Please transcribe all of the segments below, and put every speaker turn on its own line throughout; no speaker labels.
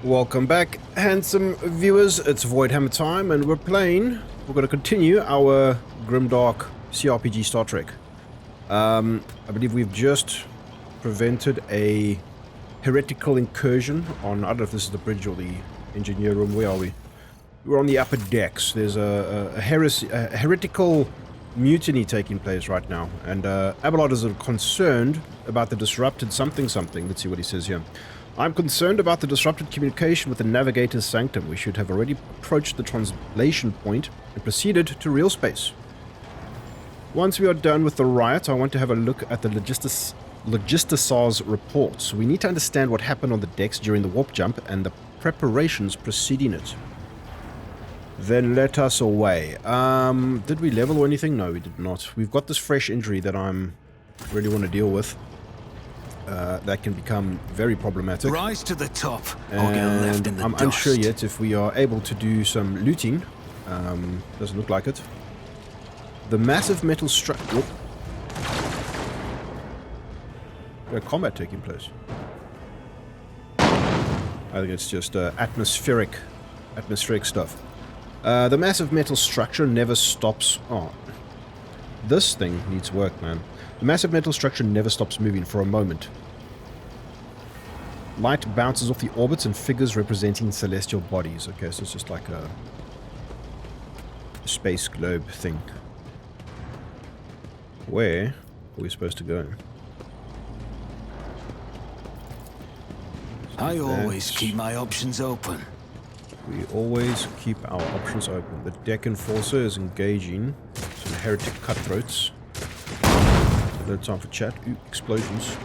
Welcome back, handsome viewers. It's Warhammer time, and we're going to continue our grimdark CRPG Star Trek. I believe we've just prevented a heretical incursion on, I don't know if this is the bridge or the engineer room. Where are we? We're on the upper decks. There's a heretical mutiny taking place right now, and Abelard is concerned about the disrupted something. Let's see what he says here. I'm concerned about the disrupted communication with the Navigator's Sanctum. We should have already approached the translation point and proceeded to real space. Once we are done with the riot, I want to have a look at the Logistisar's reports. We need to understand what happened on the decks during the warp jump and the preparations preceding it. Then let us away. Did we level or anything? No, we did not. We've got this fresh injury that I'm really want to deal with. That can become very problematic.
Rise to the top,
and
or go left in the
I'm
dust.
unsure yet if we are able to do some looting. Doesn't look like it. The massive metal structure. There's combat taking place. I think it's just atmospheric stuff. The massive metal structure never stops. Oh, this thing needs work, man. The massive metal structure never stops moving for a moment. Light bounces off the orbits and figures representing celestial bodies. Okay, so it's just like a space globe thing. Where are we supposed to go?
I always keep my options open.
We always keep our options open. The deck enforcer is engaging some heretic cutthroats. No time for chat. Ooh, explosions.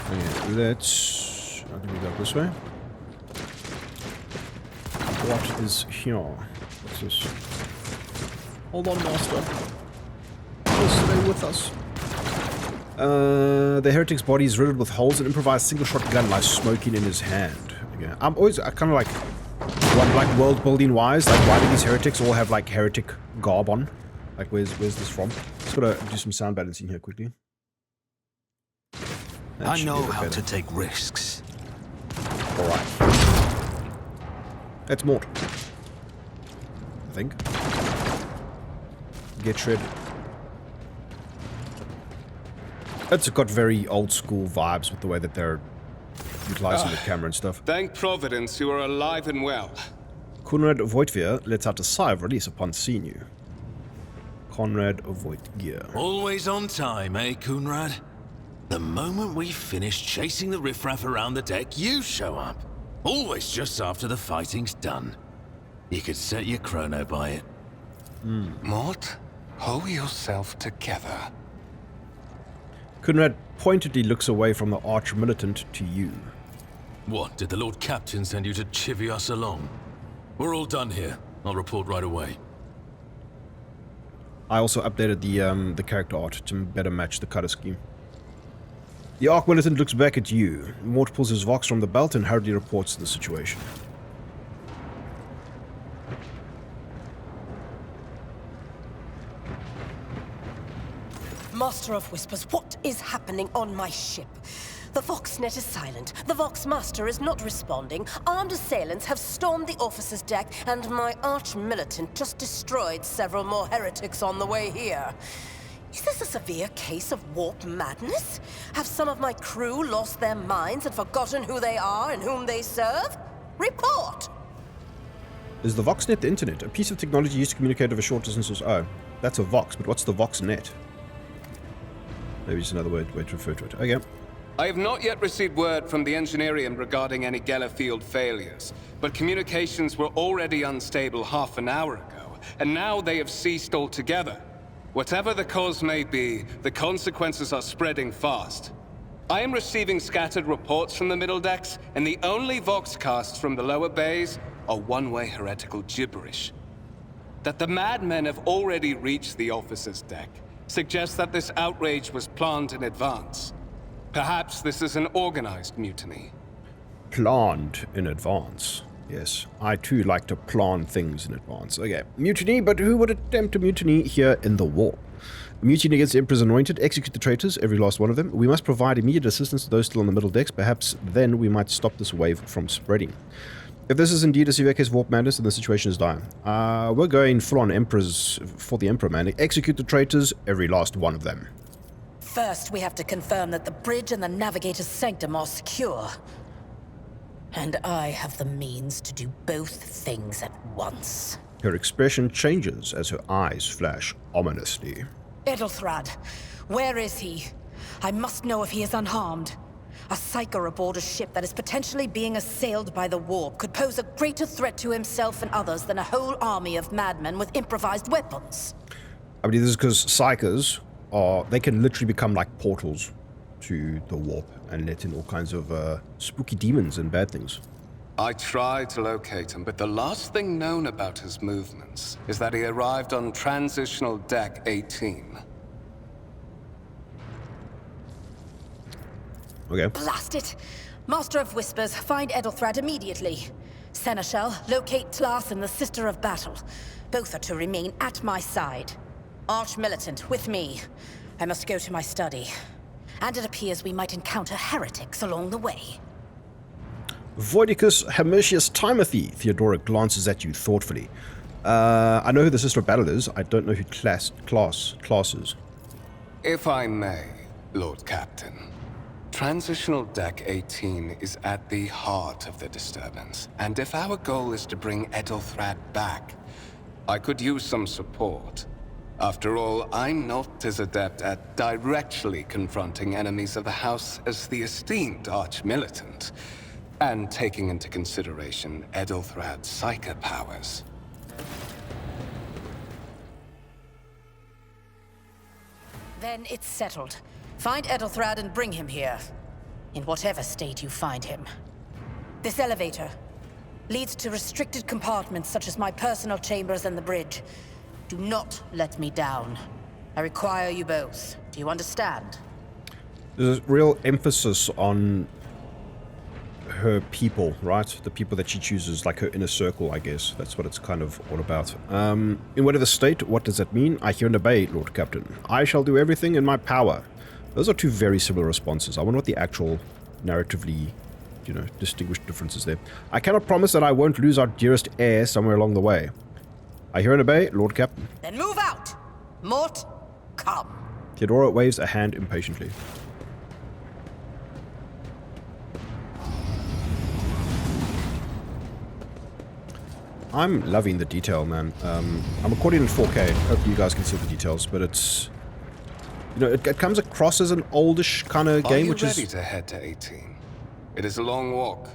Okay, let's... I think we go this way. What is here? What's this? Hold on, master. Just stay with us. The heretic's body is riddled with holes. An improvised single-shot gun lies smoking in his hand. Okay. I kind of like... Like world-building wise, like why do these heretics all have like heretic garb on? Like where's this from? Just gotta do some sound balancing here quickly.
I know how to take risks.
Alright. That's Mort. I think. Get shredded. It's got very old school vibes with the way that they're utilizing the camera and stuff.
Thank Providence you are alive and well.
Conrad Voigtgear lets out a sigh of release upon seeing you. Conrad Voigtgear.
Always on time, eh, Conrad? The moment we finish chasing the riffraff around the deck, you show up. Always just after the fighting's done. You could set your chrono by it.
Mort, hold yourself together.
Conrad pointedly looks away from the arch-militant to you.
What, did the Lord Captain send you to chivvy us along? We're all done here. I'll report right away.
I also updated the character art to better match the color scheme. The Arch-Militant looks back at you. Mort pulls his Vox from the belt and hurriedly reports the situation.
Master of Whispers, what is happening on my ship? The Voxnet is silent. The Vox Master is not responding. Armed assailants have stormed the officer's deck, and my arch-militant just destroyed several more heretics on the way here. Is this a severe case of warp madness? Have some of my crew lost their minds and forgotten who they are and whom they serve? Report!
Is the Voxnet the internet? A piece of technology used to communicate over short distances. Oh, that's a Vox, but what's the Voxnet? Maybe just another way to refer to it. Okay.
I have not yet received word from the Engineerium regarding any Geller field failures, but communications were already unstable half an hour ago, and now they have ceased altogether. Whatever the cause may be, the consequences are spreading fast. I am receiving scattered reports from the middle decks, and the only Voxcasts from the lower bays are one-way heretical gibberish. That the madmen have already reached the officer's deck suggests that this outrage was planned in advance. Perhaps this is an organized mutiny.
Planned in advance. Yes, I too like to plan things in advance. Okay, mutiny, but who would attempt a mutiny here in the war? Mutiny against the Emperor's Anointed. Execute the traitors, every last one of them. We must provide immediate assistance to those still on the middle decks. Perhaps then we might stop this wave from spreading. If this is indeed a severe case of warp madness, then the situation is dire. We're going full-on Emperors for the Emperor, man. Execute the traitors, every last one of them.
First, we have to confirm that the bridge and the Navigator's Sanctum are secure. And I have the means to do both things at once.
Her expression changes as her eyes flash ominously.
Edelthrad, where is he? I must know if he is unharmed. A psyker aboard a ship that is potentially being assailed by the warp could pose a greater threat to himself and others than a whole army of madmen with improvised weapons.
I believe this is because psychers they can literally become like portals to the warp and let in all kinds of spooky demons and bad things.
I tried to locate him, but the last thing known about his movements is that he arrived on Transitional Deck 18.
Okay.
Blast it! Master of Whispers, find Edelthrad immediately. Seneschal, locate Tlas and the Sister of Battle. Both are to remain at my side. Arch-Militant, with me. I must go to my study. And it appears we might encounter heretics along the way.
Voidicus Hermetius Timothy. Theodora glances at you thoughtfully. I know who the Sister of Battle is. I don't know who class is.
If I may, Lord Captain. Transitional Deck 18 is at the heart of the disturbance, and if our goal is to bring Edelthrad back, I could use some support. After all, I'm not as adept at directly confronting enemies of the House as the esteemed Arch-Militant, and taking into consideration Edelthrad's psychic powers.
Then it's settled. Find Edelthrad and bring him here. In whatever state you find him. This elevator leads to restricted compartments such as my personal chambers and the bridge. Do not let me down. I require you both. Do you understand?
There's a real emphasis on her people, right? The people that she chooses, like her inner circle, I guess. That's what it's kind of all about. In whatever state, what does that mean? I hear and obey, Lord Captain. I shall do everything in my power. Those are two very similar responses. I wonder what the actual narratively, distinguished differences there. I cannot promise that I won't lose our dearest heir somewhere along the way. I hear and obey, Lord Captain.
Then move out! Mort, come.
Theodora waves a hand impatiently. I'm loving the detail, man. I'm recording in 4K. Hopefully you guys can see the details, but it's... it comes across as an oldish kind of game, which is...
Are you ready to head to 18? It is a long walk,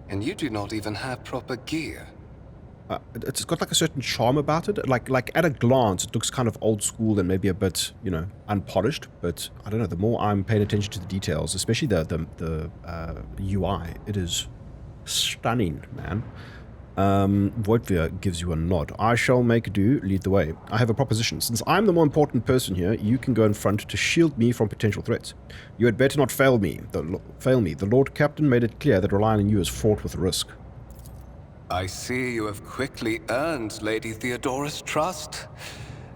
and you do not even have proper gear.
It's got like a certain charm about it. Like at a glance, it looks kind of old school and maybe a bit, unpolished. But I don't know. The more I'm paying attention to the details, especially the UI, it is stunning, man. Voidveer gives you a nod. I shall make do, lead the way. I have a proposition. Since I'm the more important person here, you can go in front to shield me from potential threats. You had better not fail me. The Lord Captain made it clear that relying on you is fraught with risk.
I see you have quickly earned Lady Theodora's trust,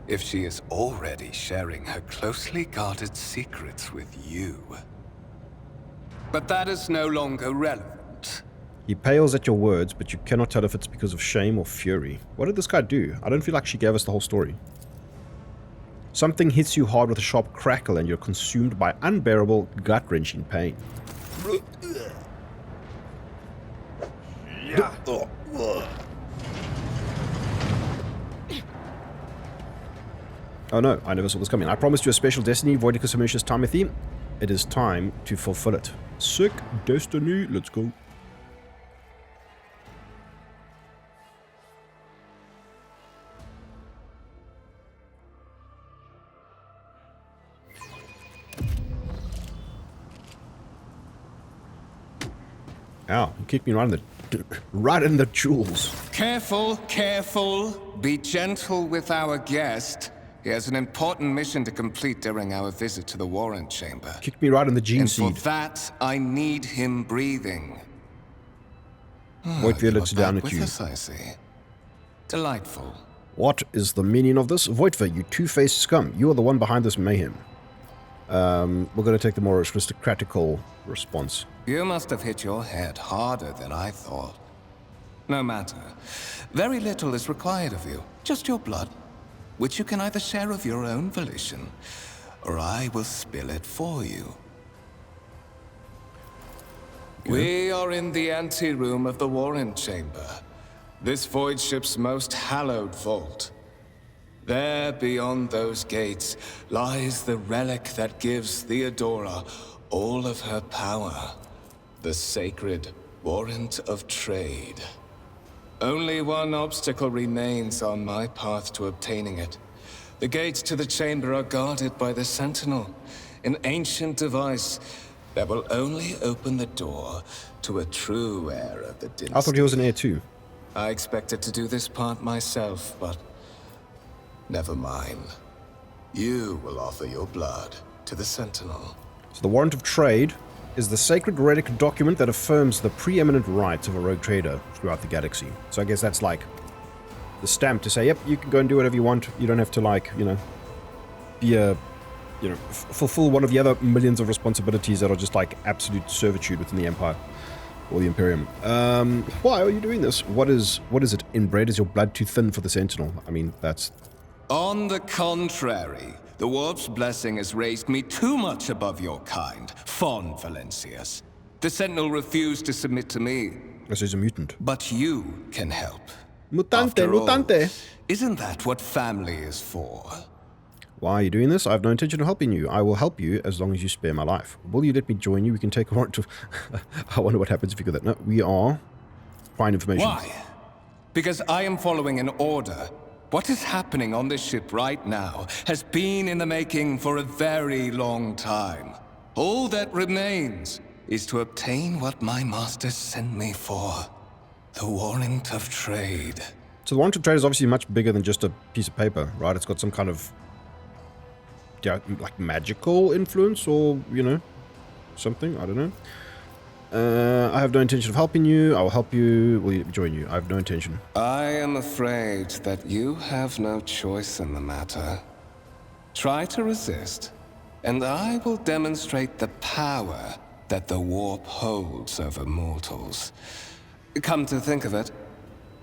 if she is already sharing her closely guarded secrets with you. But that is no longer relevant.
He pales at your words, but you cannot tell if it's because of shame or fury. What did this guy do? I don't feel like she gave us the whole story. Something hits you hard with a sharp crackle and you're consumed by unbearable, gut-wrenching pain. Oh no, I never saw this coming. I promised you a special destiny, Voidicus Hermetius Timothy. It is time to fulfill it. Sick destiny, let's go. Ow, you kicked me right in the jewels.
Careful, careful. Be gentle with our guest. He has an important mission to complete during our visit to the Warrant Chamber.
Kicked me right in the gene
And
seed.
for that, I need him breathing.
Voidveer looks down at you.
Us, I see. Delightful.
What is the meaning of this? Voitva, you two-faced scum. You are the one behind this mayhem. We're going to take the more aristocratical response.
You must have hit your head harder than I thought. No matter. Very little is required of you. Just your blood, which you can either share of your own volition, or I will spill it for you. Okay. We are in the anteroom of the Warren Chamber, this void ship's most hallowed vault. There, beyond those gates, lies the relic that gives Theodora all of her power. The sacred warrant of trade. Only one obstacle remains on my path to obtaining it. The gates to the chamber are guarded by the Sentinel, an ancient device that will only open the door to a true heir of the dynasty.
I thought he was an heir too.
I expected to do this part myself, but never mind. You will offer your blood to the Sentinel.
So the Warrant of Trade is the sacred relic document that affirms the preeminent rights of a rogue trader throughout the galaxy. So I guess that's like the stamp to say, yep, you can go and do whatever you want. You don't have to, like, be a, fulfill one of the other millions of responsibilities that are just like absolute servitude within the Empire or the Imperium. Why are you doing this? What is it? Inbred? Is your blood too thin for the Sentinel? I mean, that's...
On the contrary, the Warp's blessing has raised me too much above your kind, Fon Valencius. The Sentinel refused to submit to me.
This is a mutant.
But you can help.
Mutante, mutante.
Isn't that what family is for?
Why are you doing this? I have no intention of helping you. I will help you as long as you spare my life. Will you let me join you? We can take a warrant to... I wonder what happens if you go that. No, we are... Find information.
Why? Because I am following an order. What is happening on this ship right now has been in the making for a very long time. All that remains is to obtain what my master sent me for. The Warrant of Trade.
So the Warrant of Trade is obviously much bigger than just a piece of paper, right? It's got some kind of... like magical influence or, something. I don't know. I have no intention of helping you. I will help you. Will you join you? I have no intention.
I am afraid that you have no choice in the matter. Try to resist, and I will demonstrate the power that the warp holds over mortals. Come to think of it,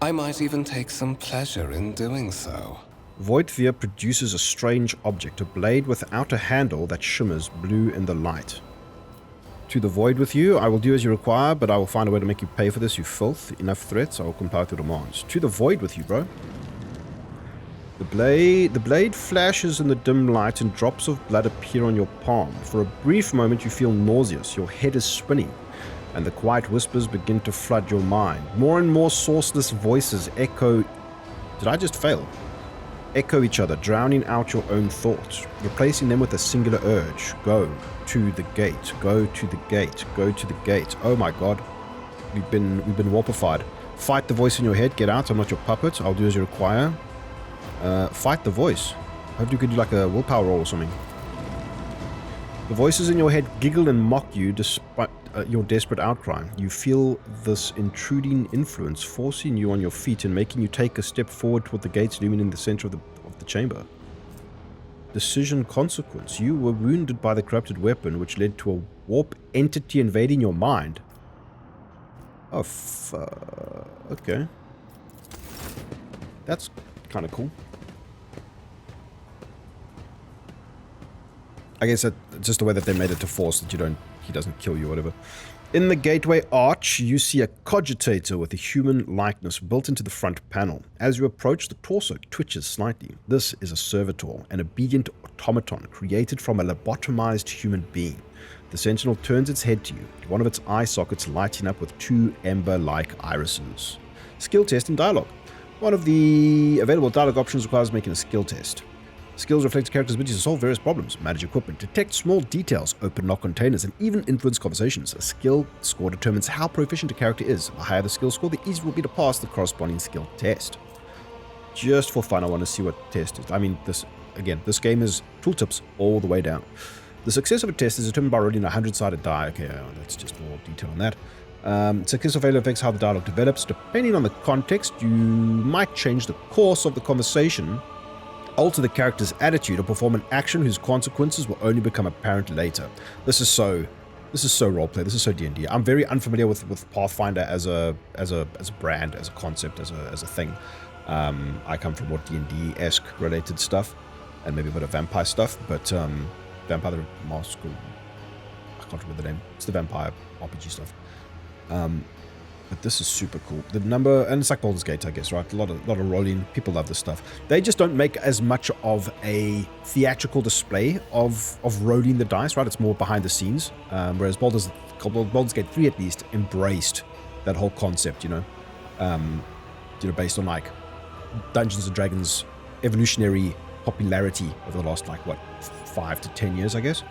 I might even take some pleasure in doing so.
Voidvia produces a strange object, a blade without a handle that shimmers blue in the light. To the void with you, I will do as you require, but I will find a way to make you pay for this, you filth. Enough threats, I will comply to demands. To the void with you, bro. The blade flashes in the dim light and drops of blood appear on your palm. For a brief moment you feel nauseous, your head is spinning, and the quiet whispers begin to flood your mind. More and more sourceless voices echo... Did I just fail? Echo each other, drowning out your own thoughts, replacing them with a singular urge. Go to the gate, go to the gate, go to the gate. Oh my god. We've been warpified. Fight the voice in your head, get out, I'm not your puppet, I'll do as you require. Fight the voice. Hope you could do like a willpower roll or something. The voices in your head giggle and mock you despite your desperate outcry. You feel this intruding influence forcing you on your feet and making you take a step forward toward the gates looming in the center of the chamber. Decision consequence. You were wounded by the corrupted weapon, which led to a warp entity invading your mind. Oh, okay. That's kind of cool. I guess it's just the way that they made it to force that he doesn't kill you or whatever. In the gateway arch, you see a cogitator with a human likeness built into the front panel. As you approach, the torso twitches slightly. This is a servitor, an obedient automaton created from a lobotomized human being. The Sentinel turns its head to you, one of its eye sockets lighting up with two ember-like irises. Skill test and dialogue. One of the available dialogue options requires making a skill test. Skills reflect the character's ability to solve various problems, manage equipment, detect small details, open lock containers, and even influence conversations. A skill score determines how proficient a character is. The higher the skill score, the easier it will be to pass the corresponding skill test. Just for fun, I want to see what the test is. I mean, this game is tooltips all the way down. The success of a test is determined by rolling a 100-sided die. Okay, that's just more detail on that. Success or failure affects how the dialogue develops. Depending on the context, you might change the course of the conversation, alter the character's attitude, or perform an action whose consequences will only become apparent later. This is so roleplay. This is so D&D. I'm very unfamiliar with Pathfinder as a brand, as a concept, as a thing. I come from more D&D-esque related stuff, and maybe a bit of vampire stuff, but Vampire the Masquerade, I can't remember the name. It's the vampire RPG stuff. But this is super cool. The number, and it's like Baldur's Gate, I guess, right? A lot of rolling. People love this stuff. They just don't make as much of a theatrical display of rolling the dice, right? It's more behind the scenes. Whereas Baldur's Gate 3 at least embraced that whole concept, based on like Dungeons and Dragons evolutionary popularity over the last 5 to 10 years, I guess.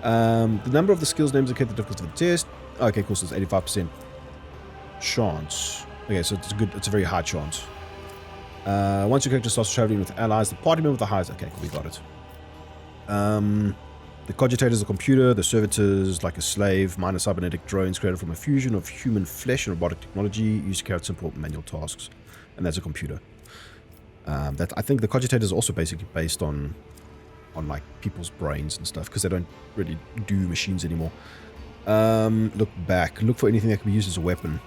The number of the skills names indicate the difficulty of the test. Okay, cool. So it's 85% chance. Okay, so it's a very high chance. Once your character starts traveling with allies, the party member with the highest. Okay, we got it. The cogitator is a computer. The servitors like a slave. Minor cybernetic drones created from a fusion of human flesh and robotic technology used to carry out simple manual tasks, and that's a computer. That I think the cogitator is also basically based on like people's brains and stuff, because they don't really do machines anymore. Look back. Look for anything that can be used as a weapon.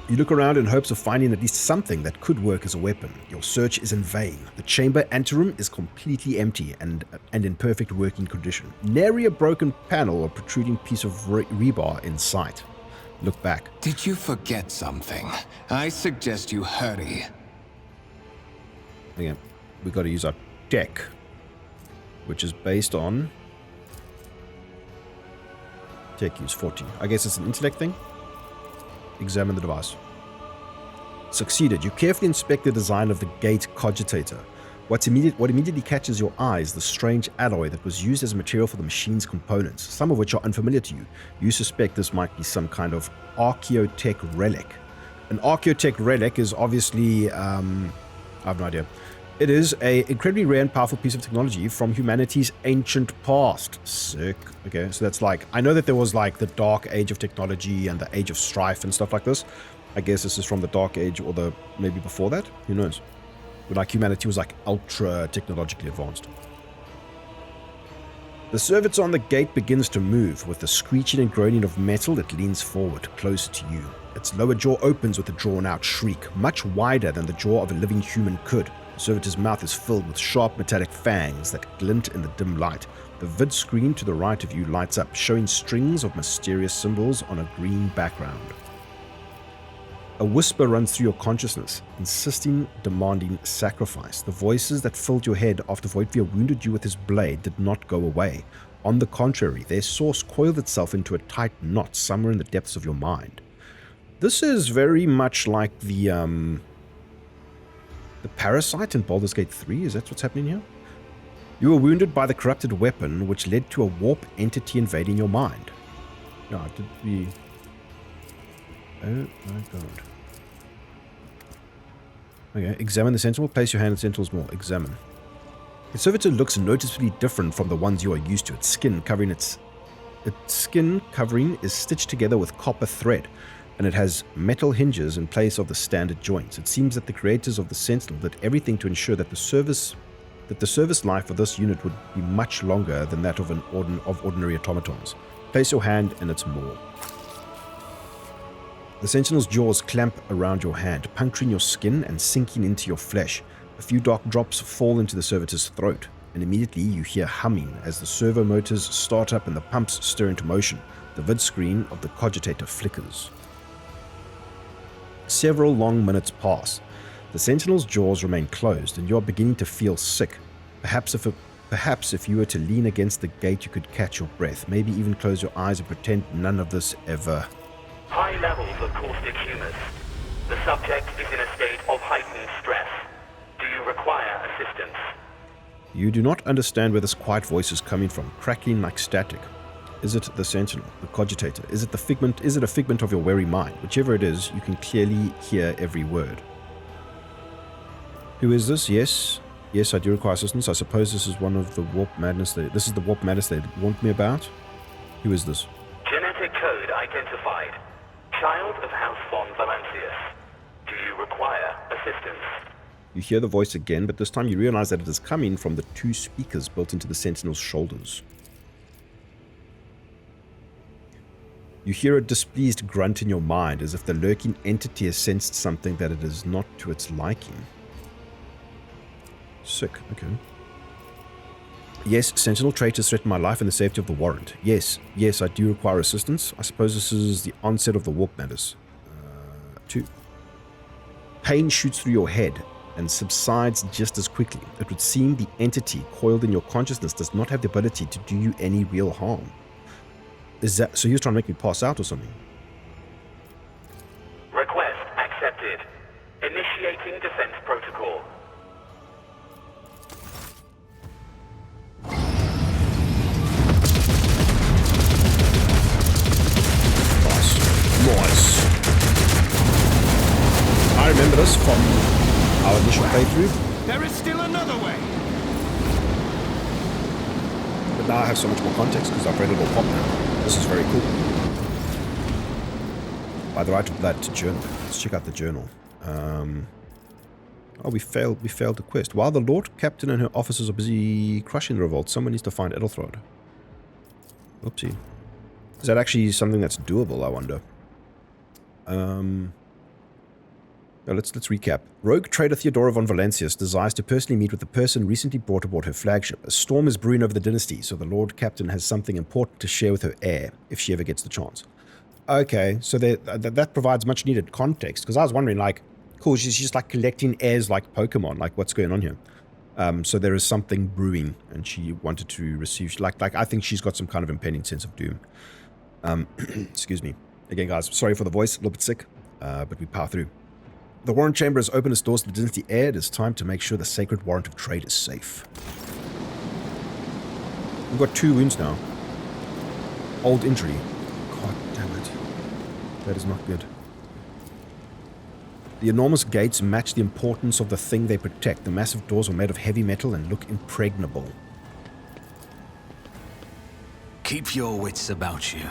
You look around in hopes of finding at least something that could work as a weapon. Your search is in vain. The chamber anteroom is completely empty and in perfect working condition. Nary a broken panel or protruding piece of rebar in sight. Look back.
Did you forget something? I suggest you hurry.
Again, we got to use our tech, which is based on tech use 40. I guess it's an intellect thing. Examine the device. Succeeded. You carefully inspect the design of the gate cogitator. What immediately catches your eye is the strange alloy that was used as material for the machine's components, some of which are unfamiliar to you. You suspect this might be some kind of archaeotech relic. An archaeotech relic is obviously, I have no idea. It is an incredibly rare and powerful piece of technology from humanity's ancient past. Sick. Okay, so that's like, I know that there was like the dark age of technology and the age of strife and stuff like this. I guess this is from the dark age or the maybe before that. Who knows? But like humanity was like ultra technologically advanced. The servitor on the gate begins to move. With the screeching and groaning of metal, it leans forward, closer to you. Its lower jaw opens with a drawn-out shriek, much wider than the jaw of a living human could. The servitor's mouth is filled with sharp metallic fangs that glint in the dim light. The vid screen to the right of you lights up, showing strings of mysterious symbols on a green background. A whisper runs through your consciousness, insisting, demanding sacrifice. The voices that filled your head after Voidveer wounded you with his blade did not go away. On the contrary, their source coiled itself into a tight knot somewhere in the depths of your mind. This is very much like the parasite in Baldur's Gate 3. Is that what's happening here? You were wounded by the corrupted weapon, which led to a warp entity invading your mind. No, did we... Oh my god. Okay, examine the sentinel. Place your hand on the sentinel's maw. Examine. The servitor looks noticeably different from the ones you are used to. Its skin covering is stitched together with copper thread, and it has metal hinges in place of the standard joints. It seems that the creators of the Sentinel did everything to ensure that the service life of this unit would be much longer than that of ordinary automatons. Place your hand in its maw. The Sentinel's jaws clamp around your hand, puncturing your skin and sinking into your flesh. A few dark drops fall into the servitor's throat, and immediately you hear humming as the servo motors start up and the pumps stir into motion. The vid screen of the cogitator flickers. Several long minutes pass. The Sentinel's jaws remain closed, and you are beginning to feel sick. Perhaps if you were to lean against the gate, you could catch your breath. Maybe even close your eyes and pretend none of this ever.
High levels of caustic humus. The subject is in a state of heightened stress. Do you require assistance?
You do not understand where this quiet voice is coming from, crackling like static. Is it the Sentinel, the cogitator? Is it a figment of your wary mind? Whichever it is, you can clearly hear every word. Who is this? Yes, I do require assistance. I suppose this is one of the warp madness. This is the warp madness they warned me about. Who is this?
Genetic code identified. Child of House von Valancius. Do you require assistance?
You hear the voice again, but this time you realize that it is coming from the 2 speakers built into the Sentinel's shoulders. You hear a displeased grunt in your mind, as if the lurking entity has sensed something that it is not to its liking. Sick, okay. Yes, Sentinel traitors threaten my life and the safety of the warrant. Yes, I do require assistance. I suppose this is the onset of the warp matters. 2. Pain shoots through your head and subsides just as quickly. It would seem the entity coiled in your consciousness does not have the ability to do you any real harm. Is that so? He was trying to make me pass out or something?
Request accepted. Initiating defense protocol.
Nice. I remember this from our initial playthrough.
There is still another way.
But now I have so much more context because I've read it all pop now. This is very cool. By the right of that journal. Let's check out the journal. Oh, we failed the quest. While the Lord Captain and her officers are busy crushing the revolt, someone needs to find Edelthrod. Oopsie. Is that actually something that's doable, I wonder? Let's recap. Rogue trader Theodora von Valancius desires to personally meet with the person recently brought aboard her flagship. A storm is brewing over the dynasty, so the Lord Captain has something important to share with her heir, if she ever gets the chance. Okay, so that provides much needed context, because I was wondering, like, cool, she's just like collecting heirs like Pokemon, like what's going on here? So there is something brewing, and she wanted to receive, like I think she's got some kind of impending sense of doom. Excuse me. Again, guys, sorry for the voice, a little bit sick, but we power through. The warrant chamber has opened its doors to the dynasty heir. It is time to make sure the sacred warrant of trade is safe. We've got 2 wounds now. Old injury. God damn it. That is not good. The enormous gates match the importance of the thing they protect. The massive doors are made of heavy metal and look impregnable.
Keep your wits about you.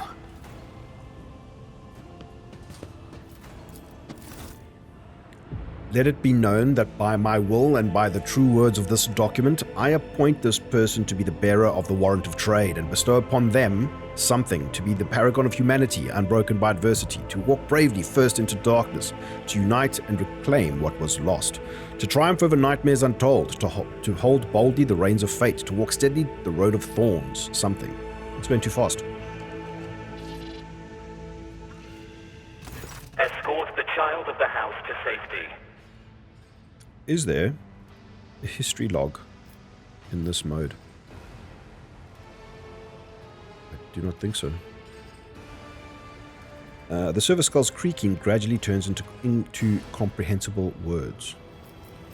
Let it be known that by my will and by the true words of this document, I appoint this person to be the bearer of the warrant of trade and bestow upon them something to be the paragon of humanity, unbroken by adversity, to walk bravely first into darkness, to unite and reclaim what was lost, to triumph over nightmares untold, to hold boldly the reins of fate, to walk steadily the road of thorns, something. It's going too fast.
Escort the child of the house to safety.
Is there a history log in this mode? I do not think so. The server skull's creaking gradually turns into incomprehensible words.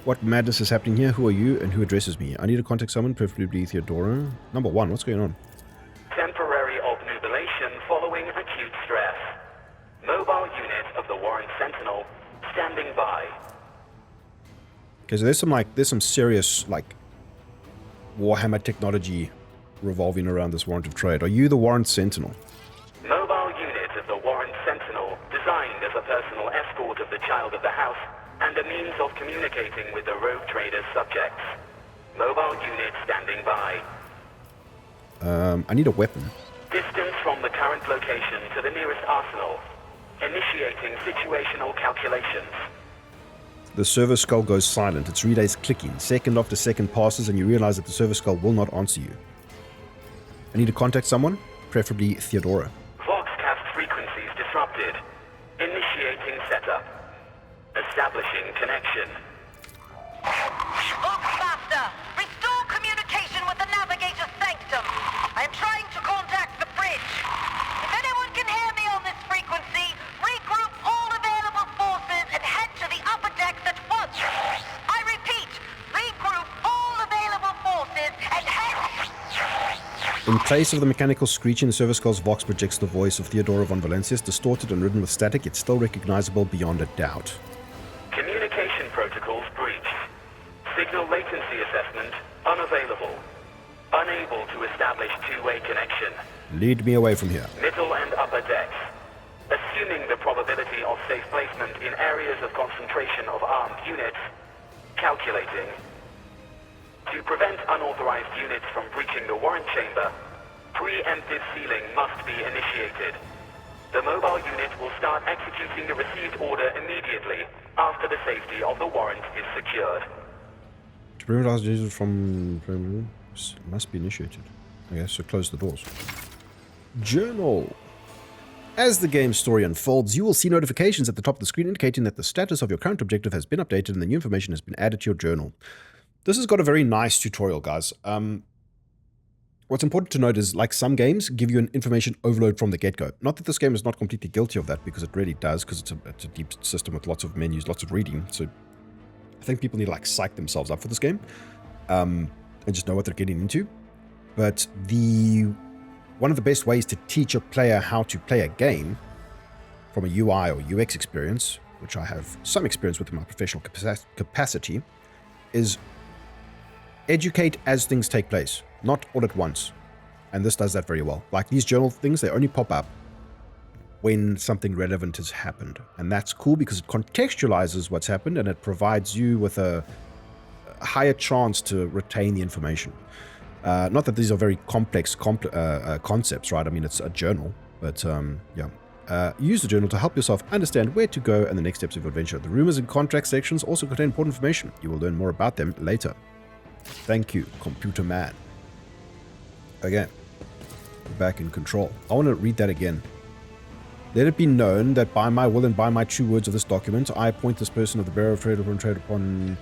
What madness is happening here? Who are you and who addresses me? I need to contact someone, preferably Theodora. Number 1, what's going on?
Temporary obnubilation following acute stress. Mobile unit of the Warrant Sentinel standing by.
Okay, so there's some serious like Warhammer technology revolving around this warrant of trade. Are you the Warrant Sentinel?
Mobile unit of the Warrant Sentinel designed as a personal escort of the child of the house and a means of communicating with the rogue trader's subjects. Mobile unit standing by.
I need a weapon.
Distance from the current location to the nearest arsenal. Initiating situational calculations.
The server skull goes silent. Its relay is clicking. Second after second passes and you realize that the server skull will not answer you. I need to contact someone, preferably Theodora.
Voxcast frequencies disrupted. Initiating setup. Establishing connection.
Voxmaster, restore communication with the navigator's sanctum. I am trying to contact the bridge. If anyone can hear me on this frequency, regroup all available forces and head to the upper decks at once. I repeat, regroup all available forces and head...
In place of the mechanical screeching, the server skull's vox projects the voice of Theodora von Valancius, distorted and ridden with static, yet still recognizable beyond a doubt.
Communication protocols breached. Signal latency assessment unavailable. Unable to establish two-way connection.
Lead me away from here.
Middle and upper decks. Assuming the probability safe placement in areas of concentration of armed units. Calculating. To prevent unauthorized units from breaching the warrant chamber, preemptive sealing must be initiated. The mobile unit will start executing the received order immediately after the safety of the warrant is secured.
To prevent us users from must be initiated. Okay, so close the doors. Journal. As the game's story unfolds, you will see notifications at the top of the screen indicating that the status of your current objective has been updated and the new information has been added to your journal. This has got a very nice tutorial, guys. What's important to note is, like some games, give you an information overload from the get-go. Not that this game is not completely guilty of that, because it really does, because it's a deep system with lots of menus, lots of reading. So I think people need to like psych themselves up for this game and just know what they're getting into. But one of the best ways to teach a player how to play a game from a UI or UX experience, which I have some experience with in my professional capacity, is educate as things take place, not all at once. And this does that very well. Like these journal things, they only pop up when something relevant has happened. And that's cool because it contextualizes what's happened and it provides you with a higher chance to retain the information. Not that these are very complex concepts, right? I mean, it's a journal, but yeah. Use the journal to help yourself understand where to go and the next steps of your adventure. The rumors and contract sections also contain important information. You will learn more about them later. Thank you, computer man. Okay. Back in control. I want to read that again. Let it be known that by my will and by my true words of this document, I appoint this person of the Bureau of Trade upon...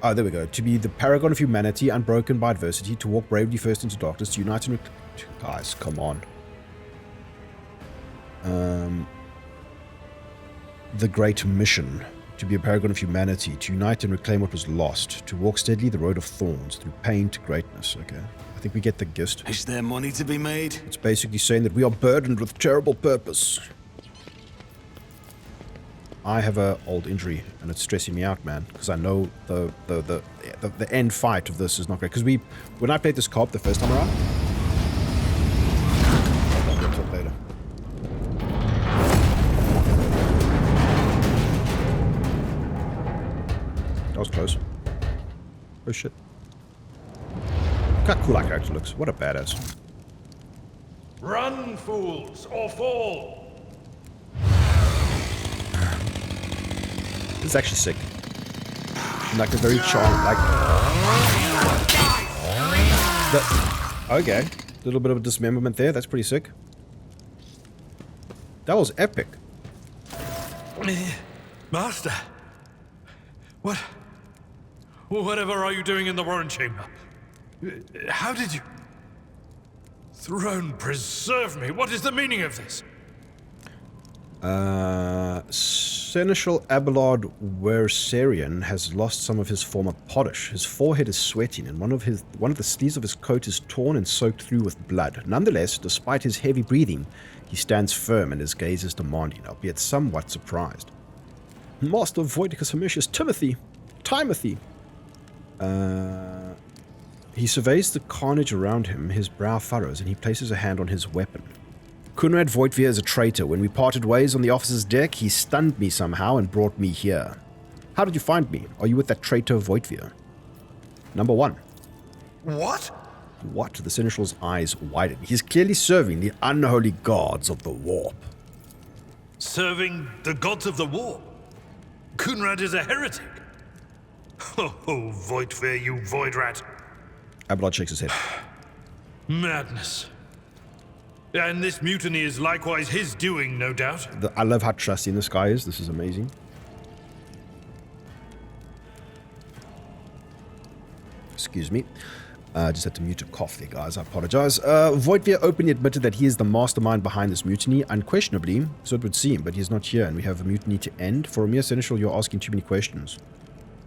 Oh, there we go. To be the paragon of humanity, unbroken by adversity, to walk bravely first into darkness, to unite and... Guys, come on. The great mission. To be a paragon of humanity, to unite and reclaim what was lost, to walk steadily the road of thorns, through pain to greatness. Okay, I think we get the gist.
Is there money to be made?
It's basically saying that we are burdened with terrible purpose. I have a old injury, and it's stressing me out, man, because I know the end fight of this is not great. Because when I played this co-op the first time around... I'll talk later. That was close. Oh shit. Look how cool that character looks. What a badass.
Run, fools, or fall!
This is actually sick. Like a very charming, like... Okay. A little bit of a dismemberment there. That's pretty sick. That was epic.
Master! Whatever are you doing in the warrant chamber? How did you... Throne preserve me! What is the meaning of this?
Seneschal Abelard Wersarian has lost some of his former polish. His forehead is sweating, and one of the sleeves of his coat is torn and soaked through with blood. Nonetheless, despite his heavy breathing, he stands firm and his gaze is demanding, albeit somewhat surprised. Master Voidicus Hermetius Timothy! He surveys the carnage around him, his brow furrows, and he places a hand on his weapon. Kunrad Voitvir is a traitor. When we parted ways on the officer's deck, he stunned me somehow and brought me here. How did you find me? Are you with that traitor Voitvir? Number 1.
What?
What? The Seneschal's eyes widen. He's clearly serving the unholy gods of the warp.
Serving the gods of the war? Kunrad is a heretic. Oh, Voitvir, you void rat.
Abelard shakes his head.
Madness. And this mutiny is likewise his doing, no doubt.
I love how trusting this guy is. This is amazing. Excuse me. Just had to mute a cough there, guys. I apologize. Voitvir openly admitted that he is the mastermind behind this mutiny, unquestionably, so it would seem, but he is not here, and we have a mutiny to end. For a mere seneschal, you're asking too many questions.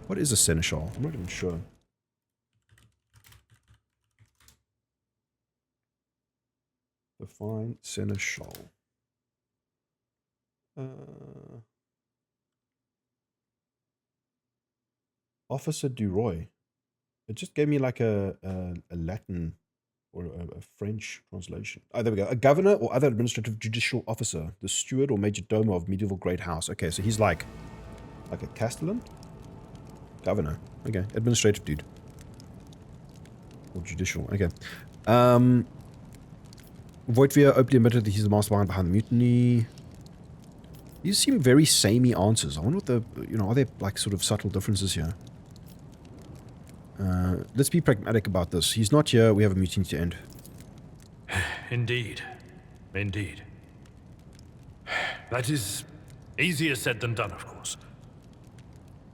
What is a seneschal? I'm not even sure. Define seneschal. Officer du Roy. It just gave me like a Latin or a French translation. Oh, there we go. A governor or other administrative judicial officer, the steward or major domo of medieval great house. Okay, so he's like a castellan? Governor. Okay, administrative dude. Or judicial. Okay. Voitvia openly admitted that he's the mastermind behind the mutiny. These seem very samey answers. I wonder what the, are there like sort of subtle differences here? Let's be pragmatic about this. He's not here. We have a mutiny to end.
Indeed. Indeed. That is easier said than done, of course.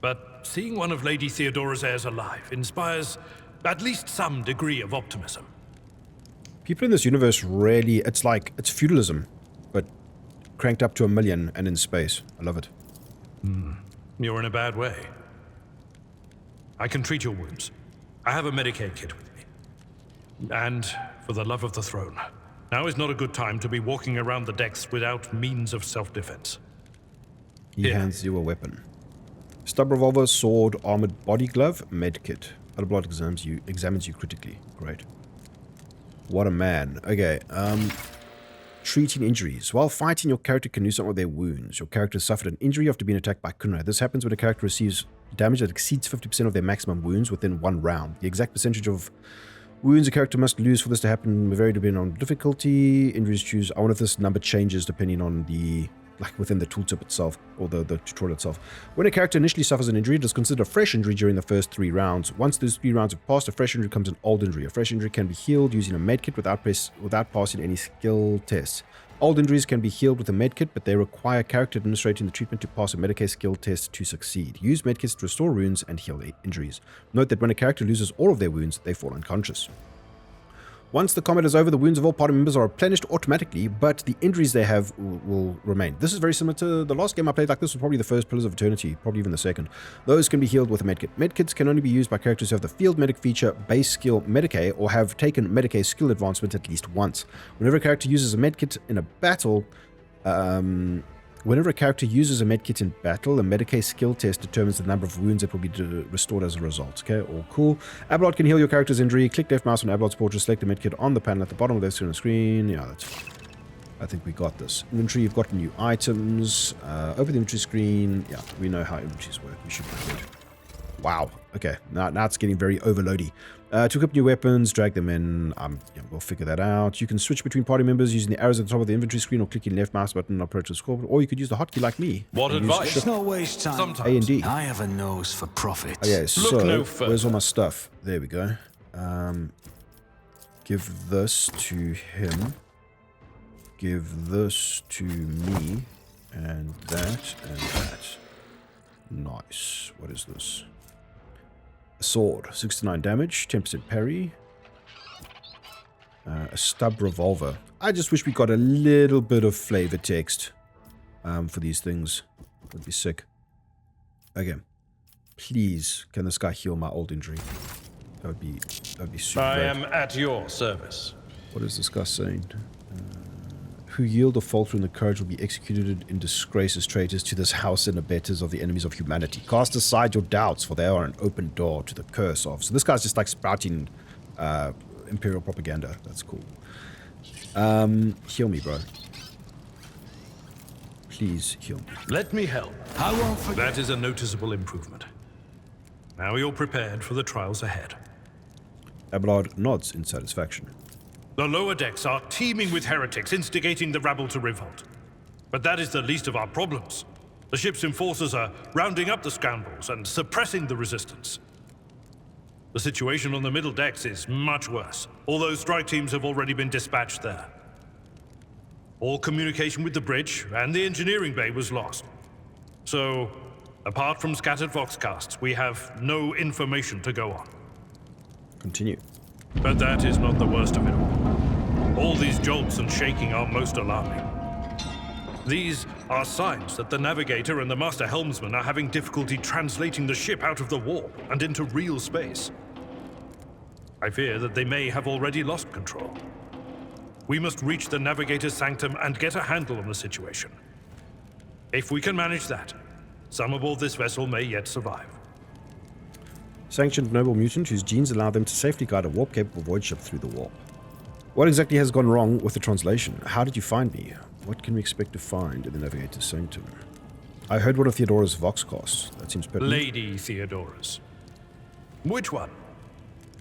But seeing one of Lady Theodora's heirs alive inspires at least some degree of optimism.
People in this universe really, it's feudalism, but cranked up to 1 million and in space. I love it.
You're in a bad way. I can treat your wounds. I have a Medicaid kit with me. And for the love of the throne, now is not a good time to be walking around the decks without means of self-defense.
He hands you a weapon. Stub revolver, sword, armored body glove, med kit. Blood examines you critically. Great. What a man. Okay, treating injuries. While fighting, your character can do something with their wounds. Your character suffered an injury after being attacked by Kunrad. This happens when a character receives damage that exceeds 50% of their maximum wounds within 1 round. The exact percentage of wounds a character must lose for this to happen vary depending on difficulty. Injuries choose. I wonder if this number changes depending on the, within the tooltip itself, or the tutorial itself. When a character initially suffers an injury, it is considered a fresh injury during the first 3 rounds. Once those 3 rounds have passed, a fresh injury becomes an old injury. A fresh injury can be healed using a medkit without passing any skill tests. Old injuries can be healed with a medkit, but they require character administrating the treatment to pass a Medicaid skill test to succeed. Use medkits to restore wounds and heal injuries. Note that when a character loses all of their wounds, they fall unconscious. Once the combat is over, the wounds of all party members are replenished automatically, but the injuries they have will remain. This is very similar to the last game I played. Like, this was probably the first Pillars of Eternity, probably even the second. Those can be healed with a medkit. Medkits can only be used by characters who have the field medic feature, base skill Medicaid, or have taken Medicaid skill advancement at least once. Whenever a character uses a medkit in a battle, Whenever a character uses a medkit in battle, a Medicaid skill test determines the number of wounds that will be restored as a result. Okay, all cool. Ablot can heal your character's injury. Click left mouse on Ablot's portrait, select the medkit on the panel at the bottom of the left screen. Yeah, that's fine. I think we got this. Inventory, you've got new items. Open the inventory screen. Yeah, we know how inventories work. We should be good. Wow. Okay, now it's getting very overloady. To equip new weapons, drag them in. Yeah, we'll figure that out. You can switch between party members using the arrows at the top of the inventory screen or clicking left mouse button and approach the scoreboard. Or you could use the hotkey like me.
What advice?
Let's not waste time.
Sometimes.
A and D.
I have a nose for profit.
Oh, yeah, so
no further.
where's all my stuff? There we go. Give this to him. Give this to me. And that and that. Nice. What is this? A sword, 69 damage, 10% parry. A stub revolver. I just wish we got a little bit of flavor text for these things. Would be sick. Okay. Please, can this guy heal my old injury? That would be super.
I
great.
am at your service.
What is this guy saying? Who yield or falter in the courage will be executed in disgrace as traitors to this house and abettors of the enemies of humanity. Cast aside your doubts, for they are an open door to the curse of. So this guy's just like spouting imperial propaganda. That's cool. Heal me, bro. Please heal me.
Let me help.
I won't forget.
That is a noticeable improvement. Now you're prepared for the trials ahead.
Abelard nods in satisfaction.
The lower decks are teeming with heretics, instigating the rabble to revolt. But that is the least of our problems. The ship's enforcers are rounding up the scoundrels and suppressing the resistance. The situation on the middle decks is much worse, although strike teams have already been dispatched there. All communication with the bridge and the engineering bay was lost. So, apart from scattered voxcasts, we have no information to go on.
Continue.
But that is not the worst of it all. All these jolts and shaking are most alarming. These are signs that the navigator and the master helmsman are having difficulty translating the ship out of the warp and into real space. I fear that they may have already lost control. We must reach the navigator's sanctum and get a handle on the situation. If we can manage that, some aboard this vessel may yet survive.
Sanctioned noble mutant whose genes allow them to safely guide a warp-capable void ship through the warp. What exactly has gone wrong with the translation? How did you find me? What can we expect to find in the Navigator's Sanctum? I heard one of Theodora's Voxcasts. That seems pertinent.
Lady Theodora's. Which one?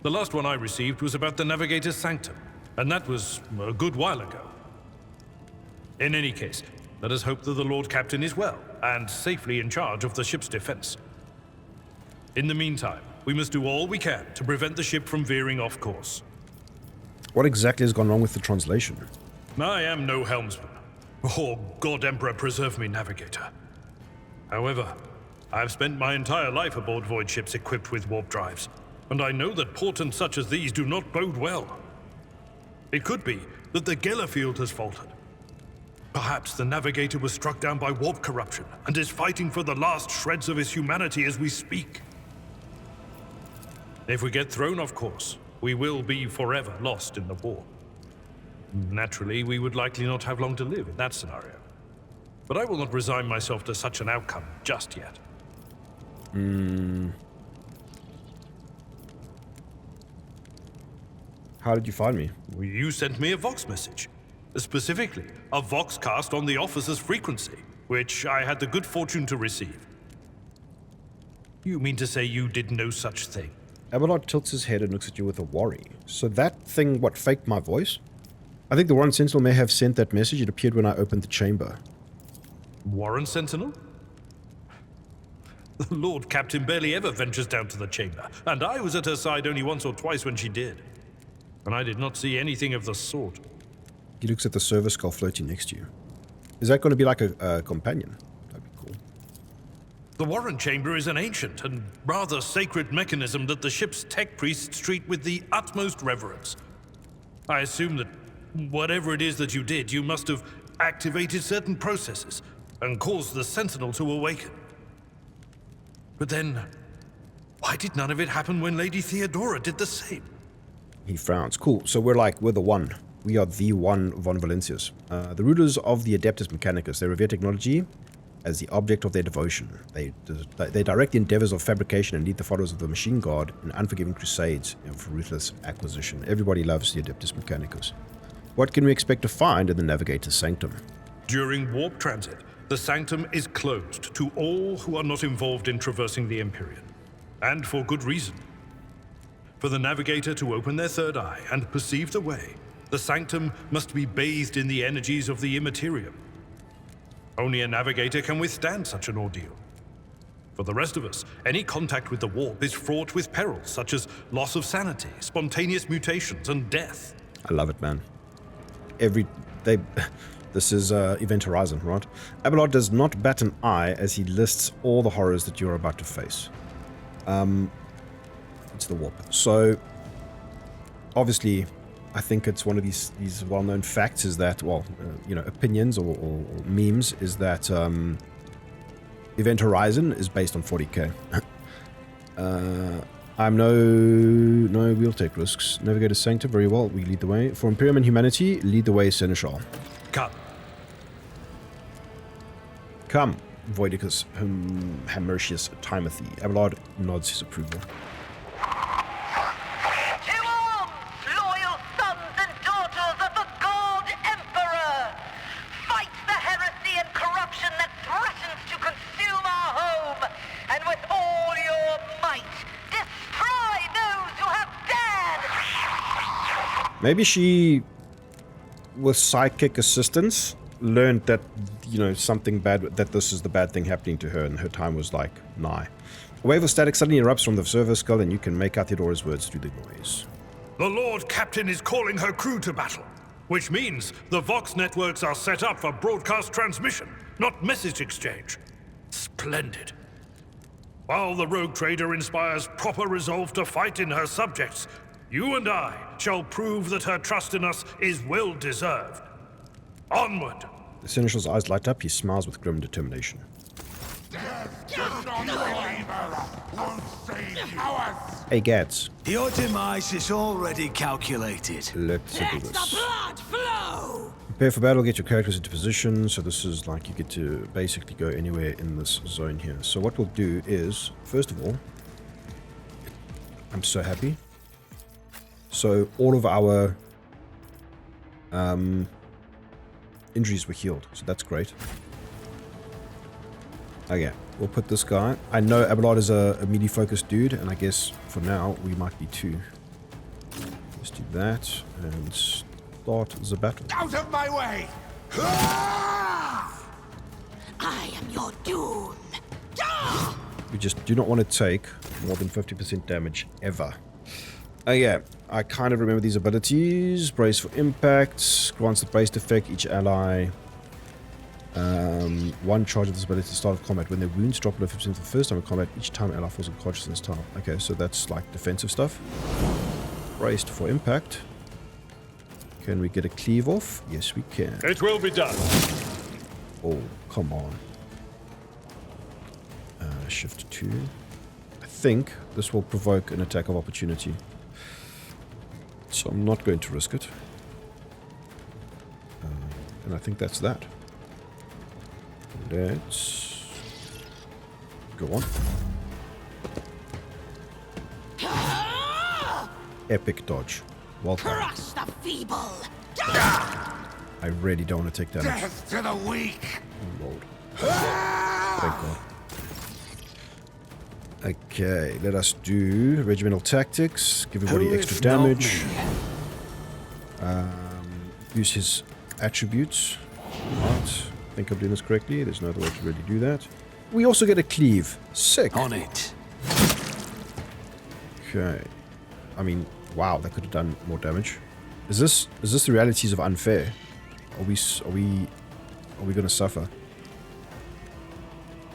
The last one I received was about the Navigator's Sanctum, and that was a good while ago. In any case, let us hope that the Lord Captain is well, and safely in charge of the ship's defense. In the meantime, we must do all we can to prevent the ship from veering off course.
What exactly has gone wrong with the translation?
I am no helmsman. Oh, God Emperor preserve me, Navigator. However, I have spent my entire life aboard void ships equipped with warp drives, and I know that portents such as these do not bode well. It could be that the Gellerfield has faltered. Perhaps the Navigator was struck down by warp corruption and is fighting for the last shreds of his humanity as we speak. If we get thrown off course, we will be forever lost in the war. Naturally, we would likely not have long to live in that scenario. But I will not resign myself to such an outcome just yet.
How did you find me?
You sent me a Vox message. Specifically, a Voxcast on the officer's frequency, which I had the good fortune to receive. You mean to say you did no such thing?
Abelard tilts his head and looks at you with a worry. So that thing, what, faked my voice? I think the Warren Sentinel may have sent that message. It appeared when I opened the chamber.
Warren Sentinel? The Lord Captain barely ever ventures down to the chamber, and I was at her side only once or twice when she did. And I did not see anything of the sort.
He looks at the server skull floating next to you. Is that going to be like a companion? That'd be cool.
The Warren Chamber is an ancient and rather sacred mechanism that the ship's tech priests treat with the utmost reverence. I assume that whatever it is that you did, you must have activated certain processes and caused the Sentinel to awaken. But then, why did none of it happen when Lady Theodora did the same?
He frowns. Cool. So we're the one. We are the one von Valencius. The rulers of the Adeptus Mechanicus. They revere technology as the object of their devotion. They direct the endeavors of fabrication and lead the followers of the Machine Guard in unforgiving crusades of ruthless acquisition. Everybody loves the Adeptus Mechanicus. What can we expect to find in the Navigator's Sanctum?
During warp transit, the Sanctum is closed to all who are not involved in traversing the Empyrean. And for good reason. For the Navigator to open their third eye and perceive the way, the Sanctum must be bathed in the energies of the Immaterium. Only a Navigator can withstand such an ordeal. For the rest of us, any contact with the warp is fraught with perils such as loss of sanity, spontaneous mutations, and death.
I love it, man. This is Event Horizon, right? Abelard does not bat an eye as he lists all the horrors that you're about to face. It's the warp. So, obviously, I think it's one of these well-known facts is that, opinions or memes is that Event Horizon is based on 40k. I'm no wheel take risks. Navigator Sanctum, very well, we lead the way. For Imperium and humanity, lead the way, Seneschal. Come, Voidicus Hamertius Timothy. Abelard nods his approval. Maybe she, with psychic assistance, learned that, something bad, that this is the bad thing happening to her, and her time was, nigh. A wave of static suddenly erupts from the server skull, and you can make out Theodora's words through the noise.
The Lord Captain is calling her crew to battle, which means the Vox networks are set up for broadcast transmission, not message exchange. Splendid. While the rogue trader inspires proper resolve to fight in her subjects, you and I shall prove that her trust in us is well deserved. Onward!
The Seneschal's eyes light up. He smiles with grim determination. Hey, Gads.
Your demise is already calculated.
Let's do this. Prepare for battle, get your characters into position. So this is you get to basically go anywhere in this zone here. So what we'll do is, first of all, I'm so happy. So all of our Injuries were healed, so that's great. Okay, we'll put this guy. I know Abelard is a melee-focused dude, and I guess for now we might be too. Let's do that and start the battle.
Out of my way!
I am your doom.
We just do not want to take more than 50% damage ever. Yeah, I kind of remember these abilities. Brace for impact. Grants the braced effect. Each ally. One charge of this ability at the start of combat. When their wounds drop below 50% for the first time in combat, each time ally falls unconscious in this time. Okay, so that's like defensive stuff. Braced for impact. Can we get a cleave off? Yes, we can.
It will be done.
Oh, come on. Shift 2. I think this will provoke an attack of opportunity. So I'm not going to risk it. And I think that's that. Let's go on. Epic dodge. Well done.
Crush the feeble.
I really don't want to take damage.
Death to the weak!
Oh, Lord. Thank God. Okay, let us do regimental tactics. Give everybody extra damage. Use his attributes. Right. I think I'm doing this correctly. There's no other way to really do that. We also get a cleave. Sick.
On it.
Okay. I mean, wow, that could have done more damage. Is this the realities of unfair? Are we gonna suffer?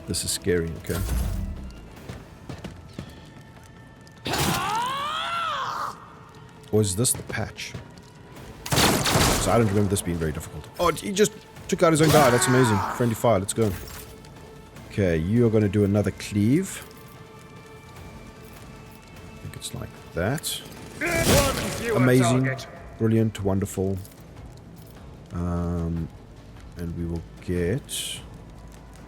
This is scary. Okay. Or is this the patch? So I don't remember this being very difficult. Oh, he just took out his own guy. That's amazing. Friendly fire. Let's go. Okay, you are going to do another cleave. I think it's like that. Amazing. Brilliant. Wonderful. And we will get...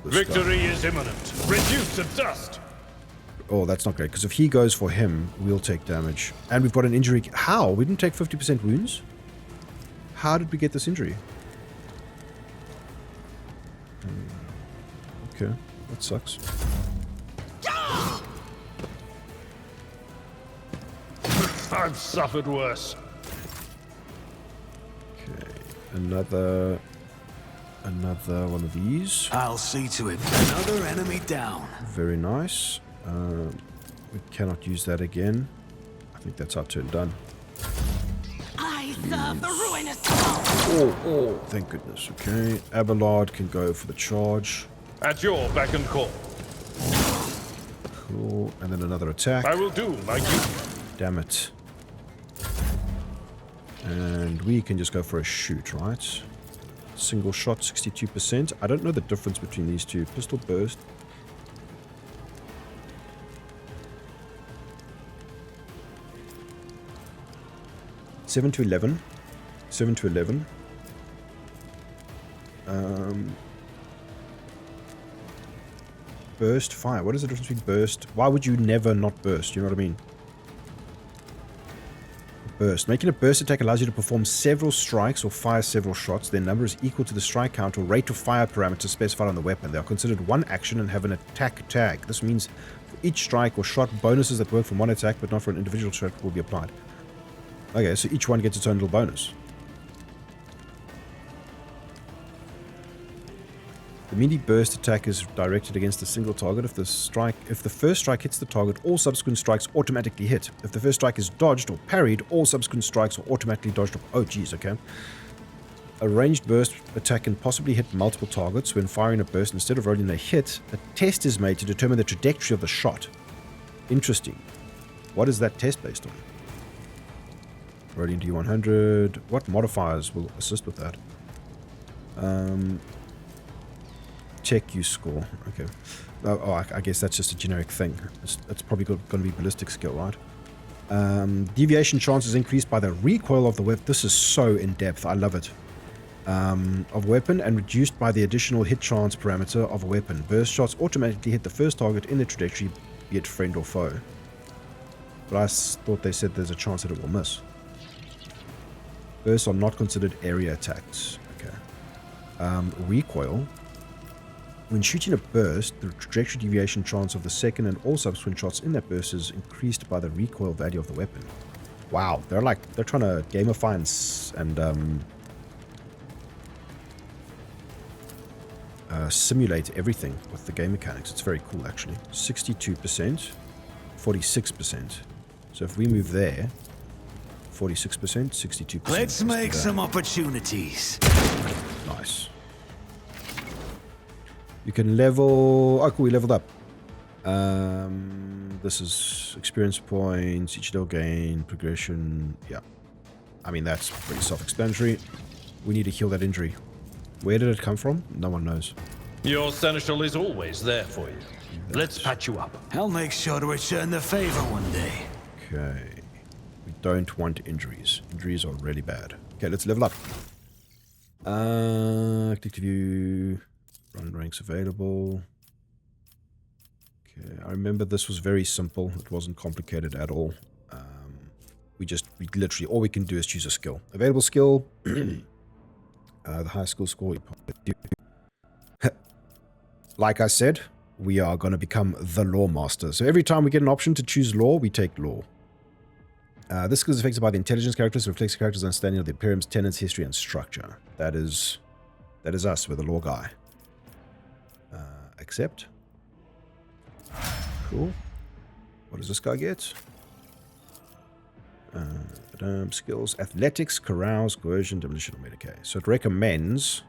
Victory is imminent. Reduced to dust.
Oh, that's not great, because if he goes for him, we'll take damage. And we've got an injury. How? We didn't take 50% wounds? How did we get this injury? Okay, that sucks.
I've suffered worse.
Okay, another one of these.
I'll see to it. Another enemy down.
Very nice. We cannot use that again. I think that's our turn done.
I serve the ruinous.
Oh, thank goodness. Okay, Abelard can go for the charge.
At your beck and call.
Cool, and then another attack.
I will do my duty.
Damn it. And we can just go for a shoot, right? Single shot, 62%. I don't know the difference between these two. Pistol burst. Seven to 11. Burst fire. What is the difference between burst? Why would you never not burst? You know what I mean? Burst. Making a burst attack allows you to perform several strikes or fire several shots. Their number is equal to the strike count or rate of fire parameter specified on the weapon. They are considered one action and have an attack tag. This means for each strike or shot, bonuses that work from one attack but not for an individual shot will be applied. Okay, so each one gets its own little bonus. The melee burst attack is directed against a single target. If the first strike hits the target, all subsequent strikes automatically hit. If the first strike is dodged or parried, all subsequent strikes are automatically dodged. Oh, geez, okay. A ranged burst attack can possibly hit multiple targets. When firing a burst, instead of rolling a hit, a test is made to determine the trajectory of the shot. Interesting. What is that test based on? Rolling D100. What modifiers will assist with that? Check use score. Okay. Oh, I guess that's just a generic thing. It's probably going to be ballistic skill, right? Deviation chance is increased by the recoil of the weapon. This is so in-depth. I love it. Of weapon and reduced by the additional hit chance parameter of a weapon. Burst shots automatically hit the first target in the trajectory, be it friend or foe. But I thought they said there's a chance that it will miss. Bursts are not considered area attacks. Okay. Recoil. When shooting a burst, the trajectory deviation chance of the second and all subsequent shots in that burst is increased by the recoil value of the weapon. Wow, they're trying to gamify and simulate everything with the game mechanics. It's very cool, actually. 62%, 46%. So if we move there, 46%, 62%.
Let's make some opportunities.
Nice. You can level... Oh, cool, we leveled up. This is experience points, each level gain, progression. Yeah. I mean, that's pretty self-explanatory. We need to heal that injury. Where did it come from? No one knows.
Your seneschal is always there for you. Let's patch you up.
I'll make sure to return the favor one day.
Okay. We don't want injuries. Injuries are really bad. Okay, let's level up. Click to view. Run ranks available. Okay, I remember this was very simple. It wasn't complicated at all. We literally, all we can do is choose a skill. Available skill. The high skill score. Like I said, we are going to become the law master. So every time we get an option to choose law, we take law. This skill is affected by the intelligence characteristics, reflects the character's understanding of the Imperium's tenets, history, and structure. That is us. We're the law guy. Accept. Cool. What does this guy get? Skills. Athletics, carouse, coercion, demolition, or medicare. So it recommends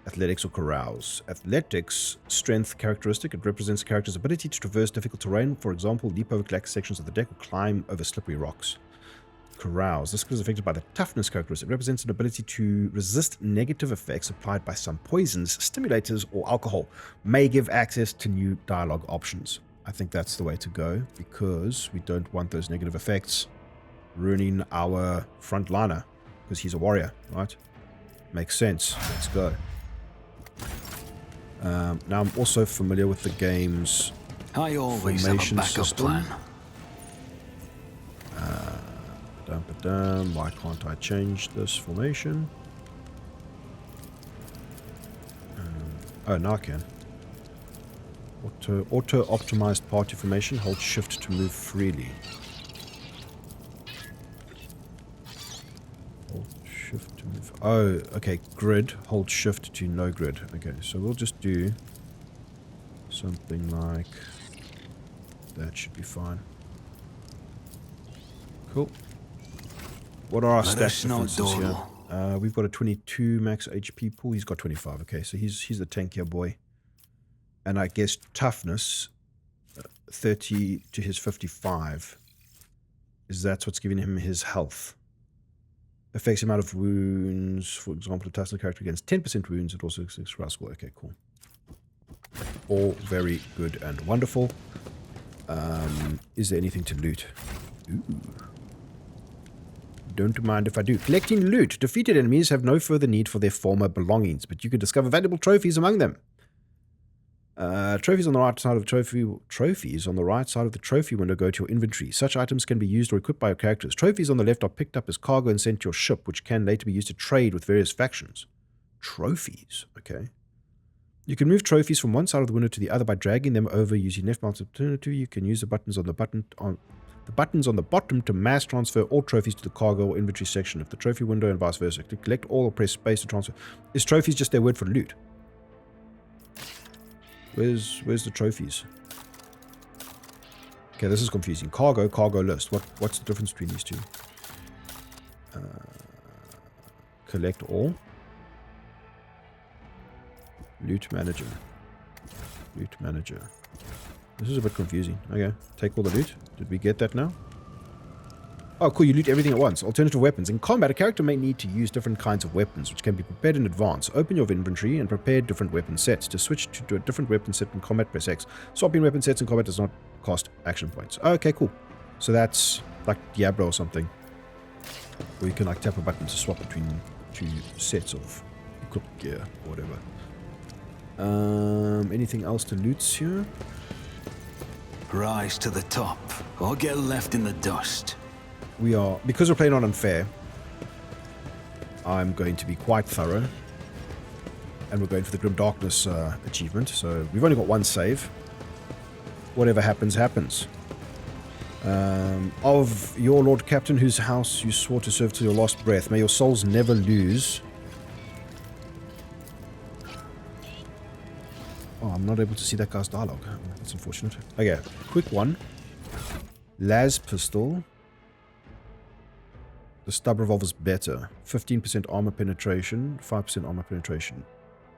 athletics or carouse. Athletics, strength characteristic. It represents a character's ability to traverse difficult terrain. For example, leap over black sections of the deck or climb over slippery rocks. Carouse. This skill is affected by the toughness characteristic. It represents an ability to resist negative effects applied by some poisons, stimulators, or alcohol. May give access to new dialogue options. I think that's the way to go because we don't want those negative effects ruining our frontliner because he's a warrior, right? Makes sense. Let's go. Now I'm also familiar with the game's
I always have a backup
system.
plan.
Why can't I change this formation? Oh, now I can. Auto-optimized party formation. Hold shift to move freely. Hold shift to move. Oh, okay. Grid. Hold shift to no grid. Okay, so we'll just do something like that. Should be fine. Cool. What are our stats differences here? We've got a 22 max HP pool. He's got 25. Okay, so he's the tankier boy. And I guess toughness, 30 to his 55, that's what's giving him his health. Affects the amount of wounds. For example, a toughness character gains 10% wounds. It also affects score. Okay, cool. All very good and wonderful. Is there anything to loot? Ooh. Don't mind if I do. Collecting loot. Defeated enemies have no further need for their former belongings, but you can discover valuable trophies among them. Trophies on the right side of the trophies on the right side of the trophy window go to your inventory. Such items can be used or equipped by your characters. Trophies on the left are picked up as cargo and sent to your ship, which can later be used to trade with various factions. Trophies. Okay. You can move trophies from one side of the window to the other by dragging them over using left mouse alternative. You can use the buttons on the buttons on the bottom to mass transfer all trophies to the cargo or inventory section of the trophy window and vice versa. To collect all or press space to transfer. Is trophies just their word for loot? Where's the trophies? Okay, this is confusing. Cargo list. What's the difference between these two? Collect all. Loot manager. This is a bit confusing. Okay, take all the loot. Did we get that now? Oh, cool, you loot everything at once. Alternative weapons. In combat, a character may need to use different kinds of weapons, which can be prepared in advance. Open your inventory and prepare different weapon sets. To switch to a different weapon set in combat, press X. Swapping weapon sets in combat does not cost action points. Okay, cool. So that's like Diablo or something. Where you can like tap a button to swap between two sets of equipped gear or whatever. Anything else to loot here?
Rise to the top, or get left in the dust.
We are, because we're playing on unfair, I'm going to be quite thorough. And we're going for the Grim Darkness achievement. So we've only got one save. Whatever happens, happens. Of your Lord Captain, whose house you swore to serve till your last breath, may your souls never lose. Oh, I'm not able to see that guy's dialogue. That's unfortunate. Okay, quick one. Las pistol. The stub revolver's better. 15% armor penetration, 5% armor penetration.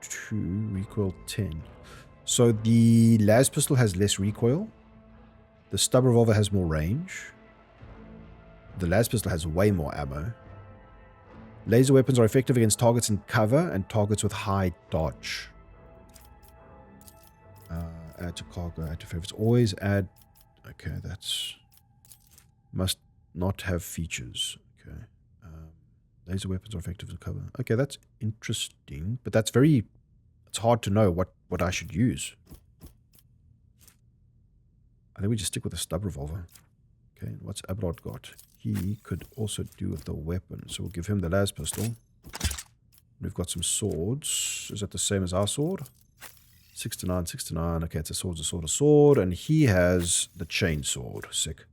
2, recoil 10. So the las pistol has less recoil. The stub revolver has more range. The las pistol has way more ammo. Laser weapons are effective against targets in cover and targets with high dodge. Add to cargo, add to favorites. Always add... Okay, that's... Must not have features. Okay. Laser weapons are effective in cover. Okay, that's interesting. But that's very... It's hard to know what I should use. I think we just stick with the stub revolver. Okay, what's Abelard got? He could also do with the weapon. So we'll give him the las pistol. We've got some swords. Is that the same as our sword? 6 to 9, 6 to 9. Okay, it's a sword, a sword, a sword. And he has the chain sword. Sick.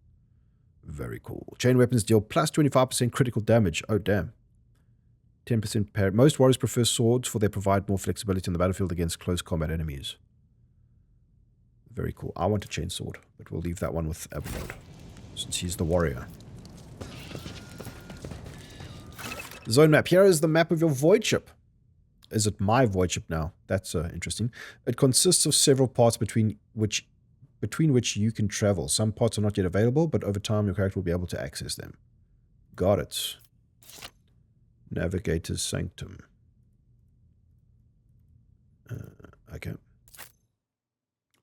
Very cool. Chain weapons deal plus 25% critical damage. Oh, damn. 10% parry. Most warriors prefer swords for they provide more flexibility on the battlefield against close combat enemies. Very cool. I want a chain sword, but we'll leave that one with Abelard, since he's the warrior. Zone map. Here is the map of your void ship. Is it my void ship now? That's interesting. It consists of several parts between which you can travel. Some parts are not yet available, but over time your character will be able to access them. Got it. Navigator's Sanctum. Okay.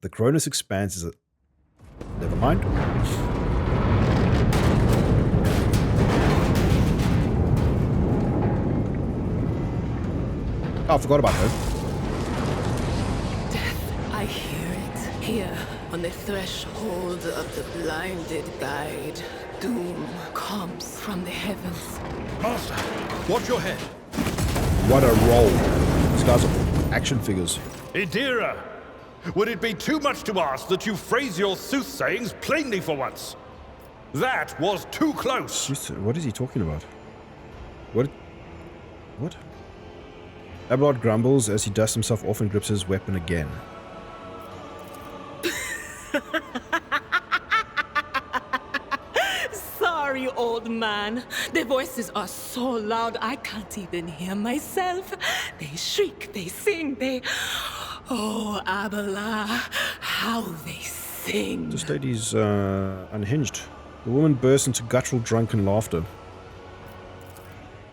The Cronus Expanse is a... Never mind. Oh, I forgot about her.
Death, I hear it. Here, on the threshold of the blinded guide, doom comes from the heavens.
Master, watch your head.
What a roll. These guys are action figures.
Idira, would it be too much to ask that you phrase your soothsayings plainly for once? That was too close.
What is he talking about? What? Abelard grumbles as he dusts himself off and grips his weapon again.
Sorry, old man. Their voices are so loud I can't even hear myself. They shriek, they sing, they... Oh, Abelard, how they sing.
This lady's unhinged. The woman bursts into guttural drunken laughter.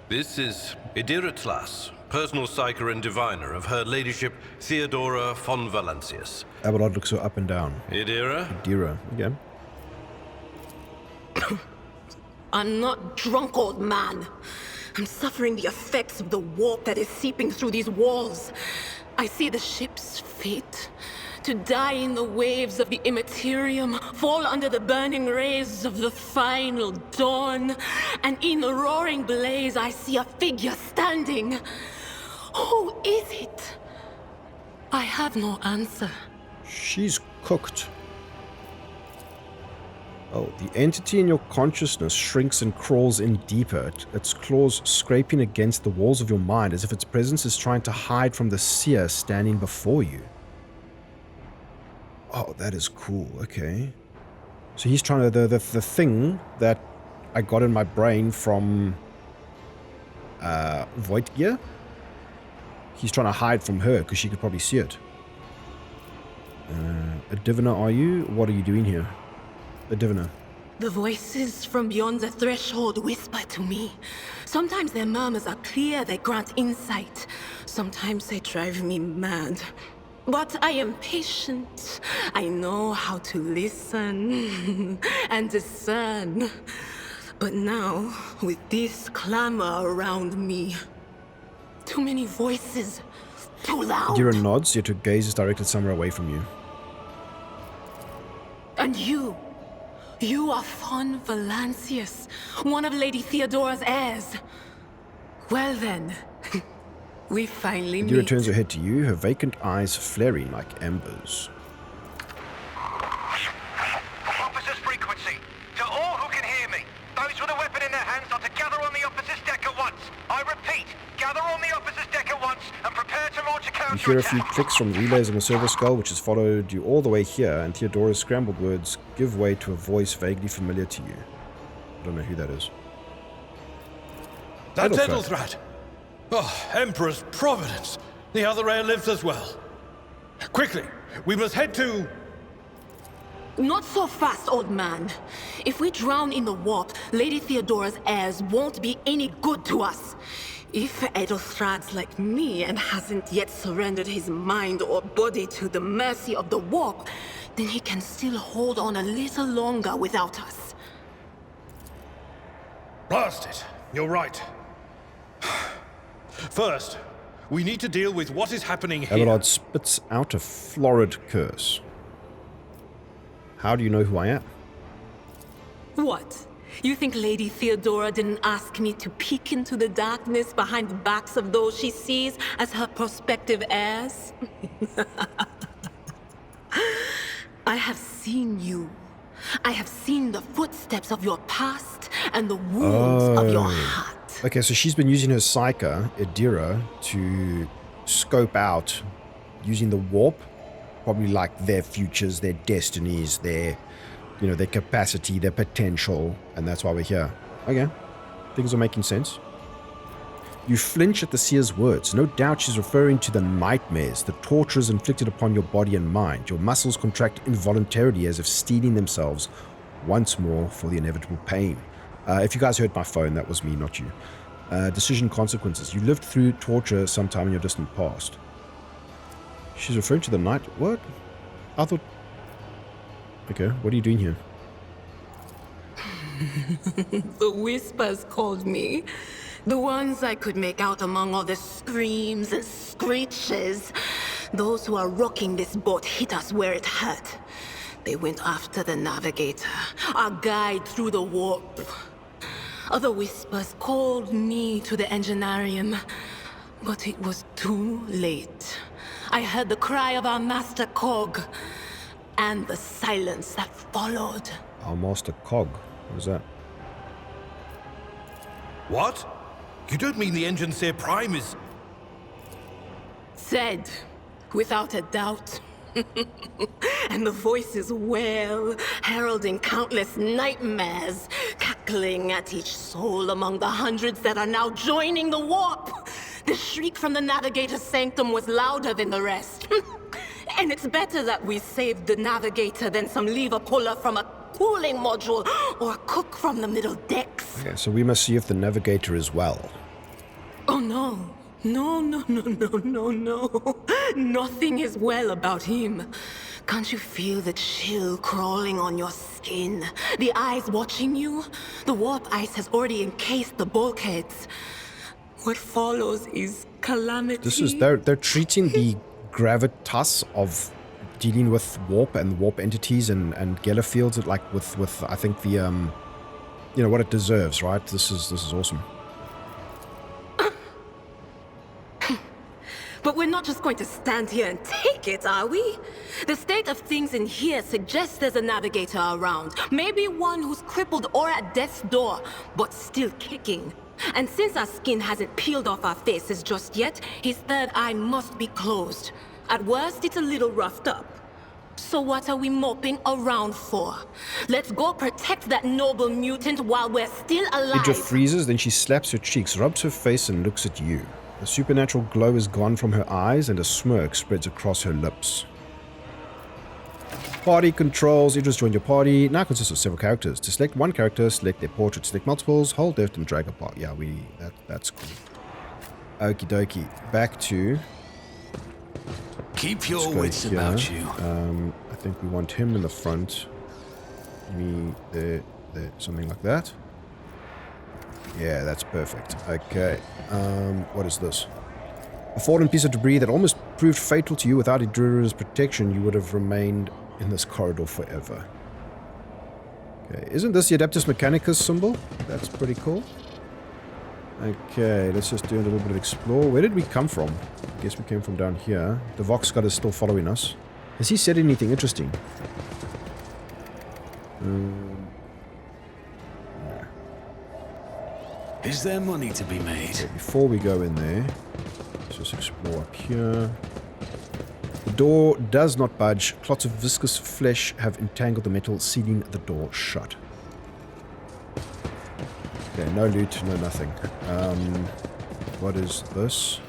This is Idira Tlas, personal psyker and diviner of Her Ladyship Theodora von Valancius.
Abelard looks her up and down.
Idira?
Idira, again.
I'm not drunk, old man. I'm suffering the effects of the warp that is seeping through these walls. I see the ship's fate. To die in the waves of the immaterium, fall under the burning rays of the final dawn. And in the roaring blaze, I see a figure standing. Who is it? I have no answer.
She's cooked. Oh, the entity in your consciousness shrinks and crawls in deeper, its claws scraping against the walls of your mind as if its presence is trying to hide from the seer standing before you. Oh, that is cool. Okay. So he's trying to... The thing that I got in my brain from... Void Gear? He's trying to hide from her because she could probably see it. A diviner, are you? What are you doing here? A diviner.
The voices from beyond the threshold whisper to me. Sometimes their murmurs are clear, they grant insight. Sometimes they drive me mad. But I am patient. I know how to listen and discern. But now, with this clamor around me, too many voices, too loud.
Dira nods, yet her gaze is directed somewhere away from you.
And you are von Valancius, one of Lady Theodora's heirs. Well then, we finally
Adira
meet.
turns her head to you, her vacant eyes flaring like embers.
Officers frequency. To all who can hear me, those with a weapon in their hands are to gather on the officers' deck at once. I repeat, gather on the officers' deck at once and prepare to launch a
You
counterattack.
hear a few clicks from the relays on the server skull, which has followed you all the way here, and Theodora's scrambled words give way to a voice vaguely familiar to you. I don't know who that is.
That's
Edelthrat.
Edelthrat. Oh, Emperor's Providence. The other heir lives as well. Quickly, we must head to...
Not so fast, old man. If we drown in the warp, Lady Theodora's heirs won't be any good to us. If Edelthrat's like me and hasn't yet surrendered his mind or body to the mercy of the warp, then he can still hold on a little longer without us.
Blast it. You're right. First, we need to deal with what is happening here.
Abelard spits out a florid curse. How do you know who I am?
What? You think Lady Theodora didn't ask me to peek into the darkness behind the backs of those she sees as her prospective heirs? I have seen you. I have seen the footsteps of your past and the wounds of your heart.
Okay, so she's been using her Psyker, Adira, to scope out, using the warp, probably like their futures, their destinies, their, you know, their capacity, their potential, and that's why we're here. Okay, things are making sense. You flinch at the seer's words. No doubt she's referring to the nightmares, the tortures inflicted upon your body and mind. Your muscles contract involuntarily as if steeling themselves once more for the inevitable pain. If you guys heard my phone, that was me, not you. Decision consequences. You lived through torture sometime in your distant past. She's referring to the night... What? I thought... Okay, what are you doing here?
The whispers called me. The ones I could make out among all the screams and screeches. Those who are rocking this boat hit us where it hurt. They went after the navigator, our guide through the warp. Other whispers called me to the enginarium, but it was too late. I heard the cry of our master Cog, and the silence that followed.
Our master Cog. What is that?
What? You don't mean the Enginseer Prime is...
Said, without a doubt. And the voices wail, heralding countless nightmares, cackling at each soul among the hundreds that are now joining the warp. The shriek from the Navigator's sanctum was louder than the rest. And it's better that we saved the Navigator than some lever puller from a cooling module or a cook from the middle decks.
Okay, so we must see if the navigator is well.
Oh no. No. Nothing is well about him. Can't you feel the chill crawling on your skin? The eyes watching you? The warp ice has already encased the bulkheads. What follows is calamity.
This is... They're treating the gravitas of dealing with warp and warp entities and Geller fields like with I think the you know what it deserves, right? This is awesome.
But we're not just going to stand here and take it, are we? The state of things in here suggests there's a navigator around. Maybe one who's crippled or at death's door, but still kicking. And since our skin hasn't peeled off our faces just yet, his third eye must be closed. At worst, it's a little roughed up. So what are we moping around for? Let's go protect that noble mutant while we're still alive.
Idra freezes, then she slaps her cheeks, rubs her face and looks at you. The supernatural glow is gone from her eyes and a smirk spreads across her lips. Party controls. Idra's joined your party. Now consists of several characters. To select one character, select their portrait. Select multiples, hold left and drag apart. Yeah, that's cool. Okie dokie. Back to...
Keep your wits about you.
I think we want him in the front. Me there, something like that. Yeah, that's perfect. Okay. What is this? A fallen piece of debris that almost proved fatal to you. Without Idra's protection, you would have remained in this corridor forever. Okay, isn't this the Adeptus Mechanicus symbol? That's pretty cool. Okay, let's just do a little bit of explore. Where did we come from? I guess we came from down here. The Vox God is still following us. Has he said anything interesting?
Is there money to be made?
Okay, before we go in there, let's just explore up here. The door does not budge. Clots of viscous flesh have entangled the metal, sealing the door shut. Okay, no loot, no nothing. What is this?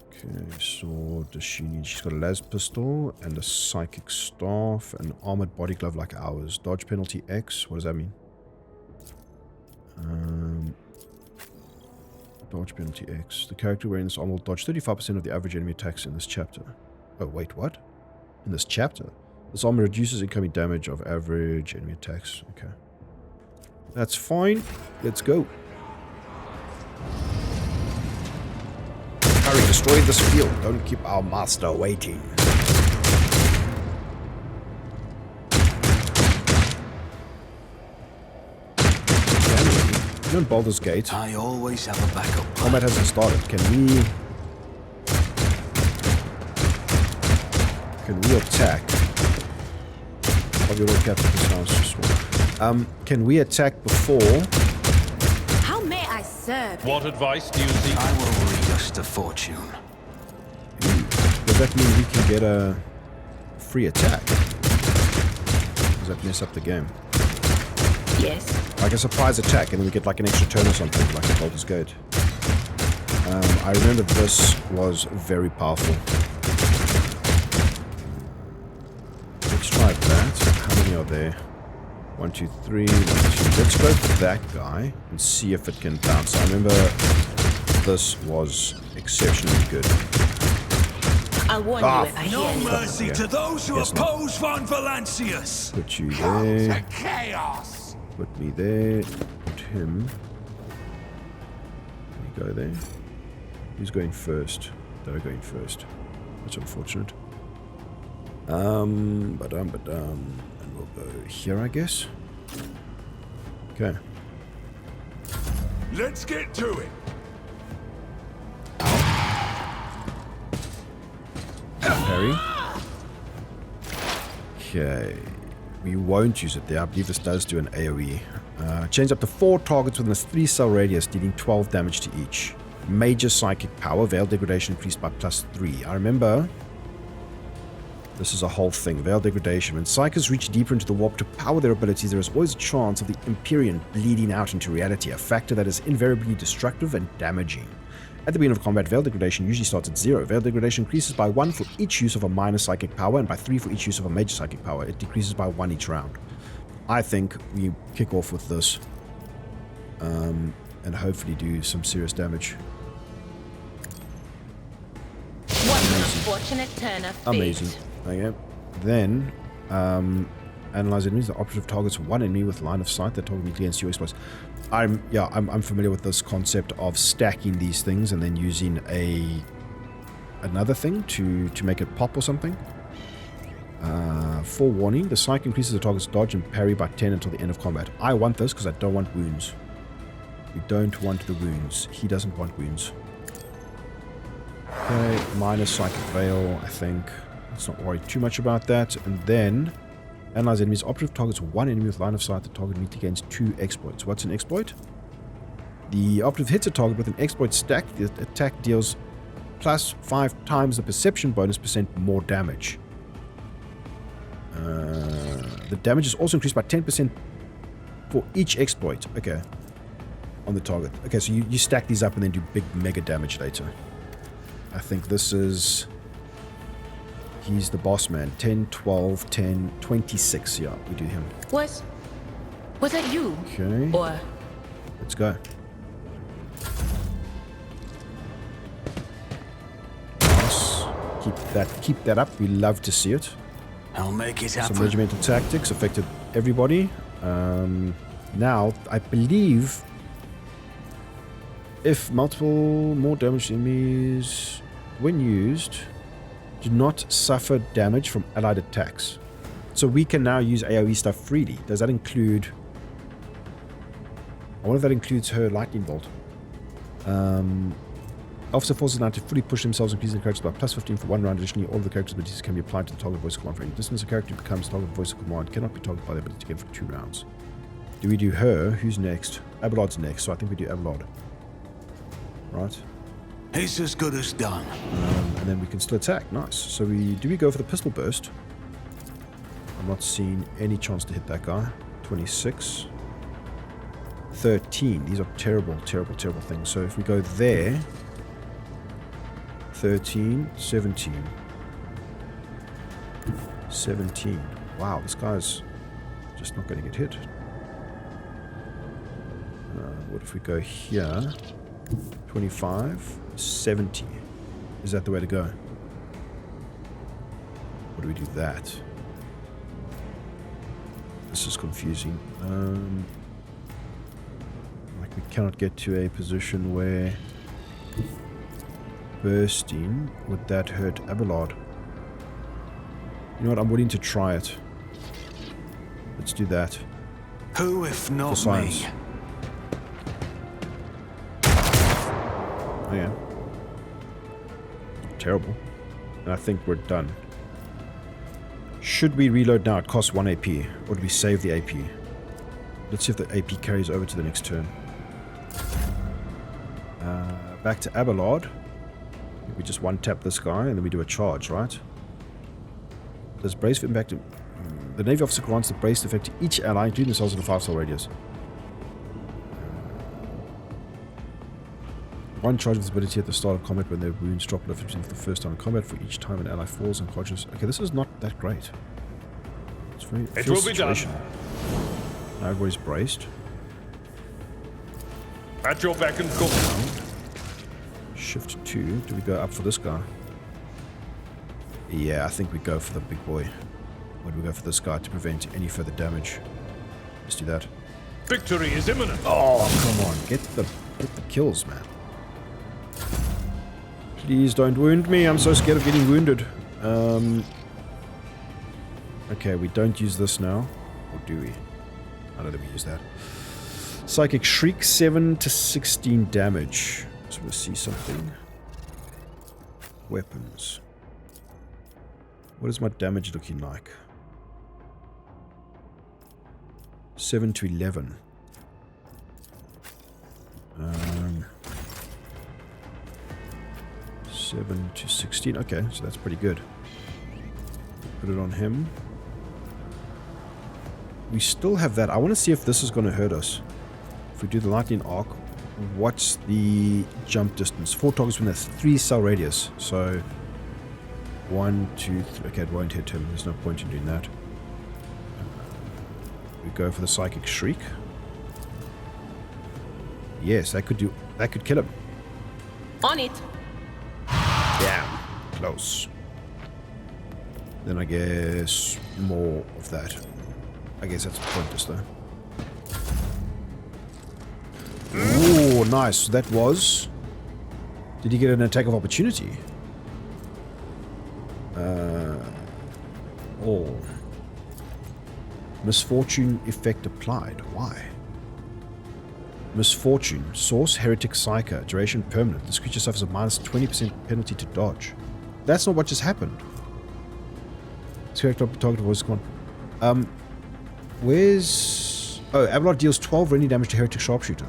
Okay, sword. Does she need? She's got a las pistol and a psychic staff, an armored body glove like ours. Dodge penalty X. What does that mean? Dodge penalty X. The character wearing this armor will dodge 35% of the average enemy attacks in this chapter. Oh, wait, what? In this chapter? This armor reduces incoming damage of average enemy attacks. Okay. That's fine. Let's go. Hurry, destroy this field. Don't keep our master waiting. In Baldur's Gate,
I always have a backup plan.
Combat hasn't started. Can we attack? Can we attack before?
How may I serve?
What advice do you seek?
I will read us to fortune.
Does that mean we can get a free attack? Does that mess up the game?
Yes.
Like a surprise attack, and then we get like an extra turn or something, like a Baldur's Gate. I remember this was very powerful. Let's try that. How many are there? 1, 2, 3, 1, 2. Let's go for that guy and see if it can bounce. I remember this was exceptionally good.
I'll warn you if I hear
No
anything.
mercy to those who oppose Von Valancius.
Put you there.
Chaos.
Put me there. Put him. Can you go there? Who's going first? They're going first. That's unfortunate. And we'll go here, I guess. Okay.
Let's get to it.
Parry. Okay. We won't use it there. I believe this does do an AoE. Change up to 4 targets within a 3-cell radius, dealing 12 damage to each. Major psychic power. Veil degradation increased by +3. I remember this is a whole thing. Veil degradation. When psychics reach deeper into the warp to power their abilities, there is always a chance of the Empyrean bleeding out into reality, a factor that is invariably destructive and damaging. At the beginning of combat, Veil degradation usually starts at 0. Veil degradation increases by 1 for each use of a minor psychic power, and by 3 for each use of a major psychic power. It decreases by 1 each round. I think we kick off with this, and hopefully do some serious damage.
What an unfortunate turn of fate.
Amazing. Okay. Then, analyze enemies. The operative targets one enemy with line of sight that target immediately against your exploits. I'm familiar with this concept of stacking these things and then using another thing to make it pop or something. Forewarning, the psych increases the target's dodge and parry by 10 until the end of combat. I want this because I don't want wounds. We don't want the wounds. He doesn't want wounds. Okay, minus psychic veil, I think. Let's not worry too much about that. And then, analyze enemies. Operative targets one enemy with line of sight. The target meets against 2 exploits. What's an exploit? The operative hits a target with an exploit stack. The attack deals plus 5 times the perception bonus % more damage. The damage is also increased by 10% for each exploit. Okay. On the target. Okay, so you stack these up and then do big mega damage later. I think this is... He's the boss man. 10, 12, 10, 26. Yeah, we do him.
Was that you?
Okay.
Or...
Let's go. Nice. Keep that up. We love to see it.
I'll make it happen.
Some regimental tactics affected everybody. Now, I believe if multiple more damaged enemies, when used, do not suffer damage from allied attacks. So we can now use AoE stuff freely. Does that include I wonder if that includes her lightning bolt. Officer forces now to fully push themselves, increasing the characters by plus 15 for 1 round. Additionally, all of the characters' abilities can be applied to the target voice command for any distance. A character becomes target voice command cannot be targeted by the ability again for 2 rounds. Do we do her? Who's next? Abelard's next, so I think we do Abelard. Right.
It's as good as done.
And then we can still attack. Nice. So we go for the pistol burst. I'm not seeing any chance to hit that guy. 26. 13. These are terrible, terrible, terrible things. So if we go there... 13, 17. 17. Wow, this guy's just not going to get hit. What if we go here? 25, 70. Is that the way to go? What do we do that? This is confusing. Like we cannot get to a position where bursting, would that hurt Abelard? You know what, I'm willing to try it. Let's do that.
Who if not
For
me?
science. Oh yeah. Terrible. And I think we're done. Should we reload now? It costs 1 AP. Or do we save the AP? Let's see if the AP carries over to the next turn. Back to Abelard. We just one-tap this guy and then we do a charge, right? Does brace impact... The Navy officer grants the brace effect to each ally, including themselves in a 5-star radius. One charge of this ability at the start of combat when their wounds drop below 50% for the first time in combat for each time an ally falls unconscious. Okay, this is not that great. It's very...
It will be done.
Now everybody's braced.
At your beck and call.
Shift 2. Do we go up for this guy? Yeah, I think we go for the big boy. Or do we go for this guy to prevent any further damage? Let's do that.
Victory is imminent.
Oh, come on. Get the kills, man. Please don't wound me. I'm so scared of getting wounded. Okay, we don't use this now. Or do we? I don't think we use that. Psychic Shriek, 7 to 16 damage. So we'll see something. Weapons. What is my damage looking like? 7 to 11. 7 to 16. Okay, so that's pretty good. Put it on him. We still have that. I want to see if this is going to hurt us. If we do the lightning arc, what's the jump distance? 4 targets within a 3-cell radius. So 1, 2, 3. Okay, it won't hit him. There's no point in doing that. We go for the Psychic Shriek. Yes, that could kill him.
On it.
Damn, close. Then I guess more of that. I guess that's pointless though. Ooh, nice. That was... Did he get an attack of opportunity? Oh. Misfortune effect applied. Why? Misfortune. Source, Heretic Psyker. Duration permanent. This creature suffers a minus 20% penalty to dodge. That's not what just happened. Correct target voice command. Where's... Oh, Abelard deals 12 raining damage to Heretic Sharpshooter.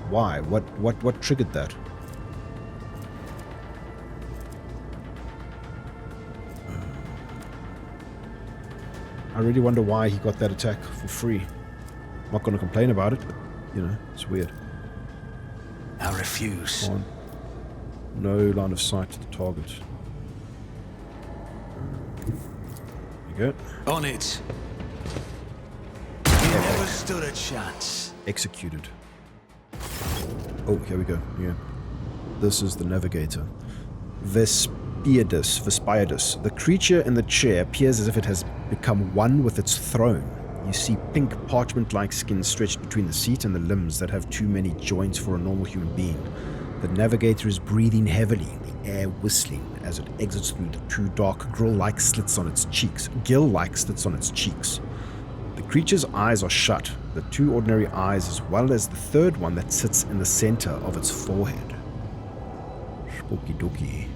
Why? What triggered that? I really wonder why he got that attack for free. I'm not going to complain about it, but, you know, it's weird.
I refuse.
On. No line of sight to the target. There you go.
On it. You never stood a chance.
Executed. Oh, here we go. Yeah. This is the navigator. Vespiadus. The creature in the chair appears as if it has become one with its throne. You see pink parchment-like skin stretched between the seat and the limbs that have too many joints for a normal human being. The navigator is breathing heavily, the air whistling as it exits through the two dark gill-like slits on its cheeks. The creature's eyes are shut, the 2 ordinary eyes as well as the 3rd one that sits in the center of its forehead. Spooky dooky.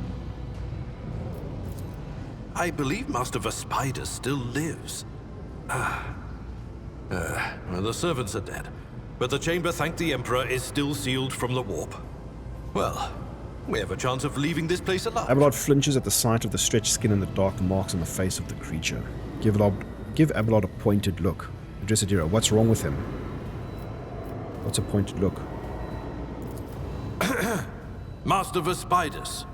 I believe Master Vespider still lives. Well, the servants are dead, but the chamber, thank the Emperor, is still sealed from the warp. Well, we have a chance of leaving this place alive.
Abelard flinches at the sight of the stretched skin and the dark marks on the face of the creature. Give Abelard a pointed look. Address Adira, what's wrong with him? What's a pointed look?
Master Vespidus.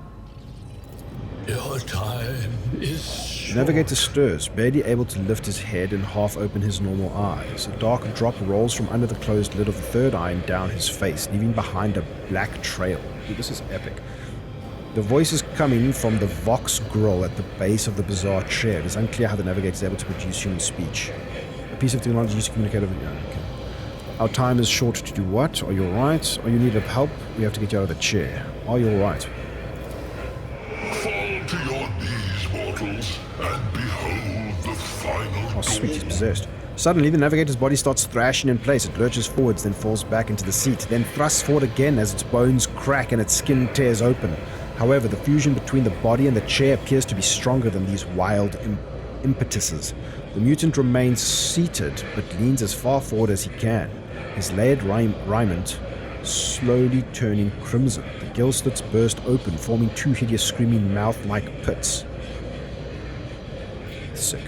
Your time is
The navigator stirs, barely able to lift his head and half open his normal eyes. A dark drop rolls from under the closed lid of the 3rd eye and down his face, leaving behind a black trail. Dude, this is epic. The voice is coming from the Vox grill at the base of the bizarre chair. It is unclear how the navigator is able to produce human speech. A piece of technology used to communicate over... Okay. Our time is short to do what? Are you alright? Are you in need of help? We have to get you out of the chair. Are you alright?
Fall to your knees, mortals, and behold the final
Oh, sweet, he's possessed. Suddenly, the navigator's body starts thrashing in place. It lurches forwards, then falls back into the seat, then thrusts forward again as its bones crack and its skin tears open. However, the fusion between the body and the chair appears to be stronger than these wild impetuses. The mutant remains seated, but leans as far forward as he can, his layered raiment slowly turning crimson. The gill slits burst open, forming 2 hideous screaming mouth-like pits. Sick.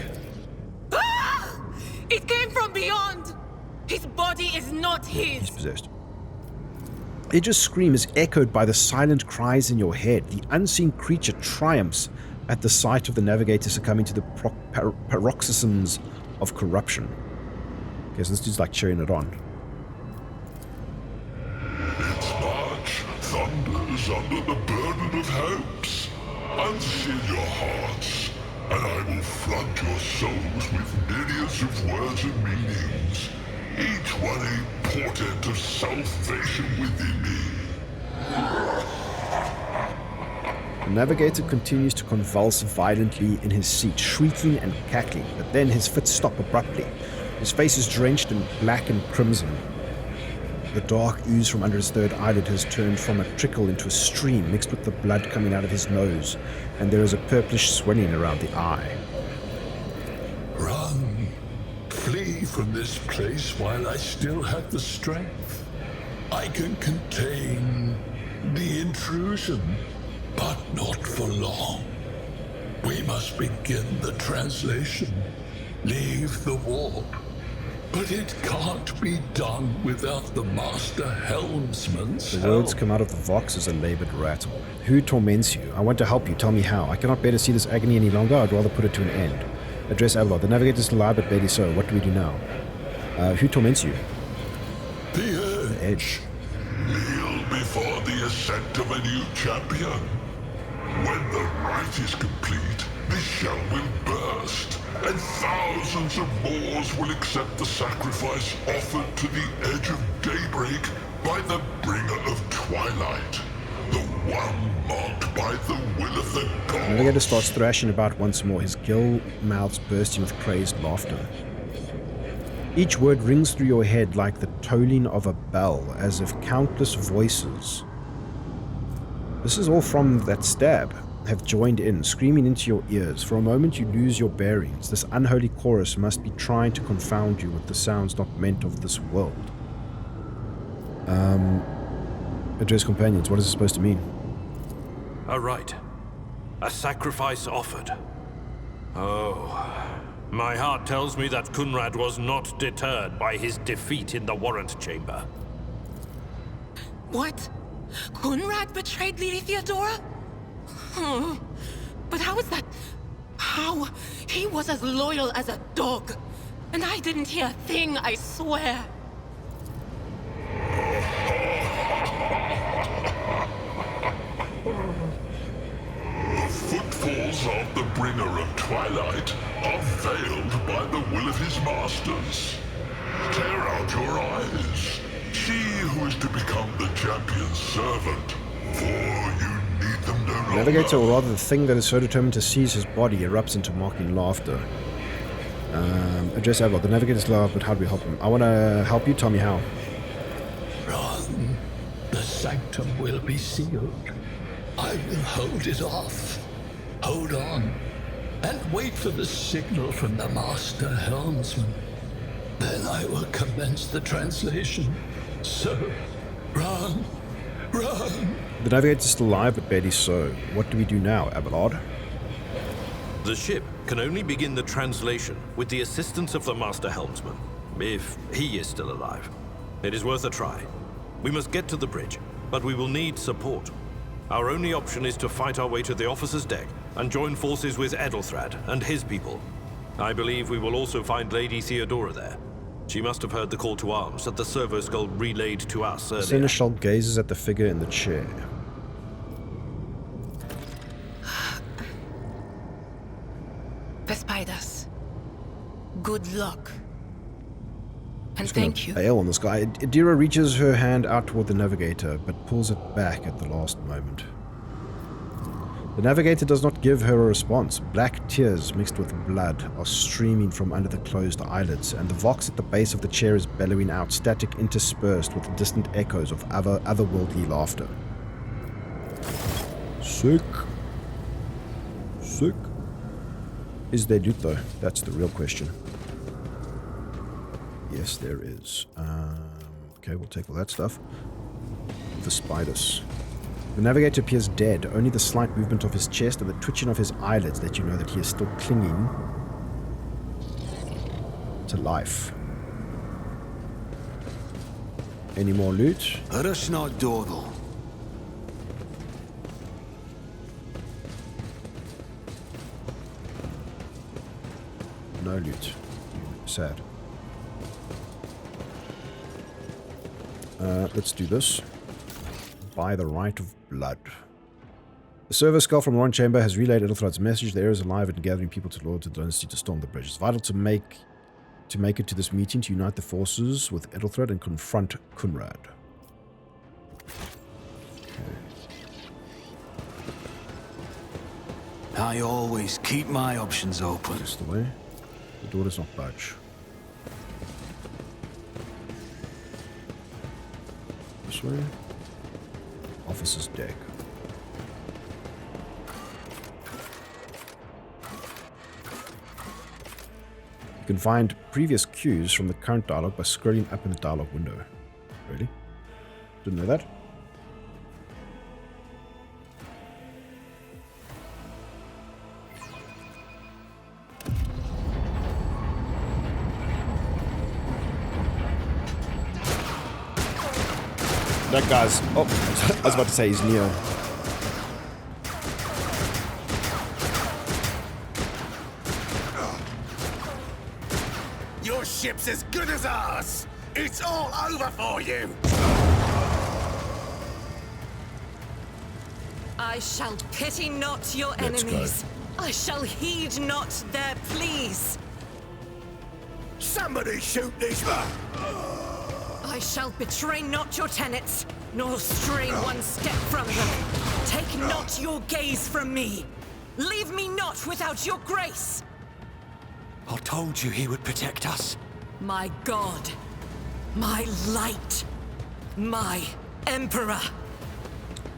Ah! It came from beyond! His body is not his!
He's possessed. Edge's scream is echoed by the silent cries in your head. The unseen creature triumphs at the sight of the navigator succumbing to the paroxysms of corruption. Okay, so this dude's like cheering it on.
Its march thunders under the burden of hopes. Unseal your hearts, and I will flood your souls with myriads of words and meanings, each one a portent of salvation within me.
The navigator continues to convulse violently in his seat, shrieking and cackling, but then his fits stop abruptly. His face is drenched in black and crimson. The dark ooze from under his 3rd eyelid has turned from a trickle into a stream mixed with the blood coming out of his nose, and there is a purplish swelling around the eye.
Run. Flee from this place while I still have the strength. I can contain the intrusion, but not for long. We must begin the translation. Leave the warp. But it can't be done without the Master Helmsman's
The words come out of the Vox as a labored rattle. Who torments you? I want to help you. Tell me how. I cannot bear to see this agony any longer. I'd rather put it to an end. Address Abelard. The navigator is alive, but barely so. What do we do now? Who torments you?
The
Edge.
Kneel before the ascent of a new champion. When the rite is complete, this shell will burst, and thousands of Moors will accept the sacrifice offered to the edge of daybreak by the bringer of twilight, the one marked by the will of the
The
gods.
navigator starts thrashing about once more, his gill mouths bursting with crazed laughter. Each word rings through your head like the tolling of a bell, as if countless voices, this is all from that stab, have joined in, screaming into your ears. For a moment you lose your bearings. This unholy chorus must be trying to confound you with the sounds not meant of this world. Address companions, what is it supposed to mean?
A rite. A sacrifice offered. Oh, my heart tells me that Kunrad was not deterred by his defeat in the warrant chamber.
What? Kunrad betrayed Lady Theodora? Oh, but how is that? How? He was as loyal as a dog. And I didn't hear a thing, I swear.
The footfalls of the bringer of twilight are veiled by the will of his masters. Tear out your eyes. See who is to become the champion's servant, for you need them no longer.
Navigator, or rather the thing that is so determined to seize his body, erupts into mocking laughter. Address Abel. The navigator's low, but how do we help him? I want to help you. Tell me how.
Wrong. The sanctum will be sealed. I will hold it off. Hold on. And wait for the signal from the master helmsman. Then I will commence the translation. So, run. Run.
The navigator's still alive, but barely so. What do we do now, Abelard?
The ship can only begin the translation with the assistance of the master helmsman, if he is still alive. It is worth a try. We must get to the bridge, but we will need support. Our only option is to fight our way to the officer's deck and join forces with Edelthrad and his people. I believe we will also find Lady Theodora there. She must have heard the call to arms that the servo skull relayed to us earlier.
Seneschal gazes at the figure in the chair.
Vespidas, good luck. And thank you.
Bail on this guy. Adira reaches her hand out toward the navigator, but pulls it back at the last moment. The navigator does not give her a response. Black tears mixed with blood are streaming from under the closed eyelids, and the vox at the base of the chair is bellowing out, static interspersed with distant echoes of otherworldly laughter. Sick. Sick. Is there loot though? That's the real question. Yes, there is. Okay, we'll take all that stuff. The spiders. The navigator appears dead. Only the slight movement of his chest and the twitching of his eyelids let you know that he is still clinging to life. Any more loot?
Rush not dawdle.
No loot. Sad. Let's do this. By the right of blood. The server skull from Warren Chamber has relayed Edelthrad's message. The air is alive and gathering people to Lord to the Dynasty to storm the bridge. It's vital to make it to this meeting to unite the forces with Edelthrad and confront Kunrad. Okay.
I always keep my options open.
This the way. The door does not budge. This way. Officer's deck. You can find previous cues from the current dialogue by scrolling up in the dialogue window. Really? Didn't know that? That guy's... Oh, I was about to say he's Neo.
Your ship's as good as ours! It's all over for you!
I shall pity not your enemies. I shall heed not their pleas.
Somebody shoot these men!
I shall betray not your tenets, nor stray one step from them. Take not your gaze from me. Leave me not without your grace.
I told you he would protect us.
My God, my light, my emperor.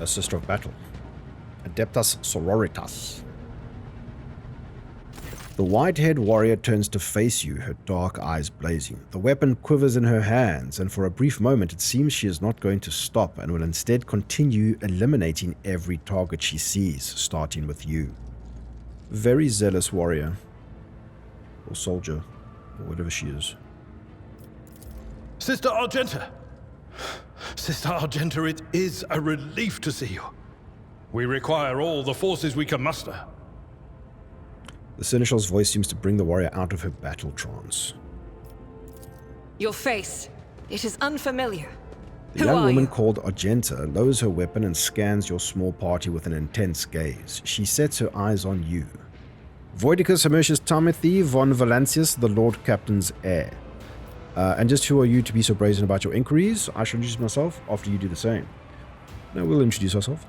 A sister of battle. Adeptus sororitas. The white-haired warrior turns to face you, her dark eyes blazing. The weapon quivers in her hands, and for a brief moment it seems she is not going to stop and will instead continue eliminating every target she sees, starting with you. Very zealous warrior. Or soldier. Or whatever she is.
Sister Argenta! Sister Argenta, it is a relief to see you. We require all the forces we can muster.
The Seneschal's voice seems to bring the warrior out of her battle trance.
Your face, it is unfamiliar.
The young woman called Argenta lowers her weapon and scans your small party with an intense gaze. She sets her eyes on you. Voidicus Hermercius Timothy von Valancius, the Lord Captain's heir. And just who are you to be so brazen about your inquiries? I shall introduce myself after you do the same. Now we'll introduce ourselves.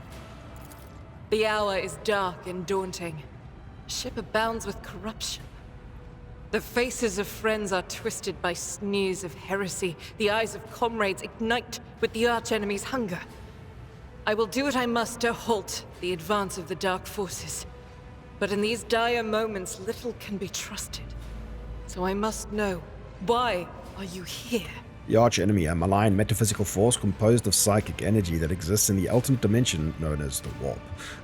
The hour is dark and daunting. Ship abounds with corruption. The faces of friends are twisted by sneers of heresy. The eyes of comrades ignite with the archenemy's hunger. I will do what I must to halt the advance of the dark forces. But in these dire moments, little can be trusted. So I must know, why are you here?
The arch-enemy, a malign metaphysical force composed of psychic energy that exists in the ultimate dimension known as the Warp.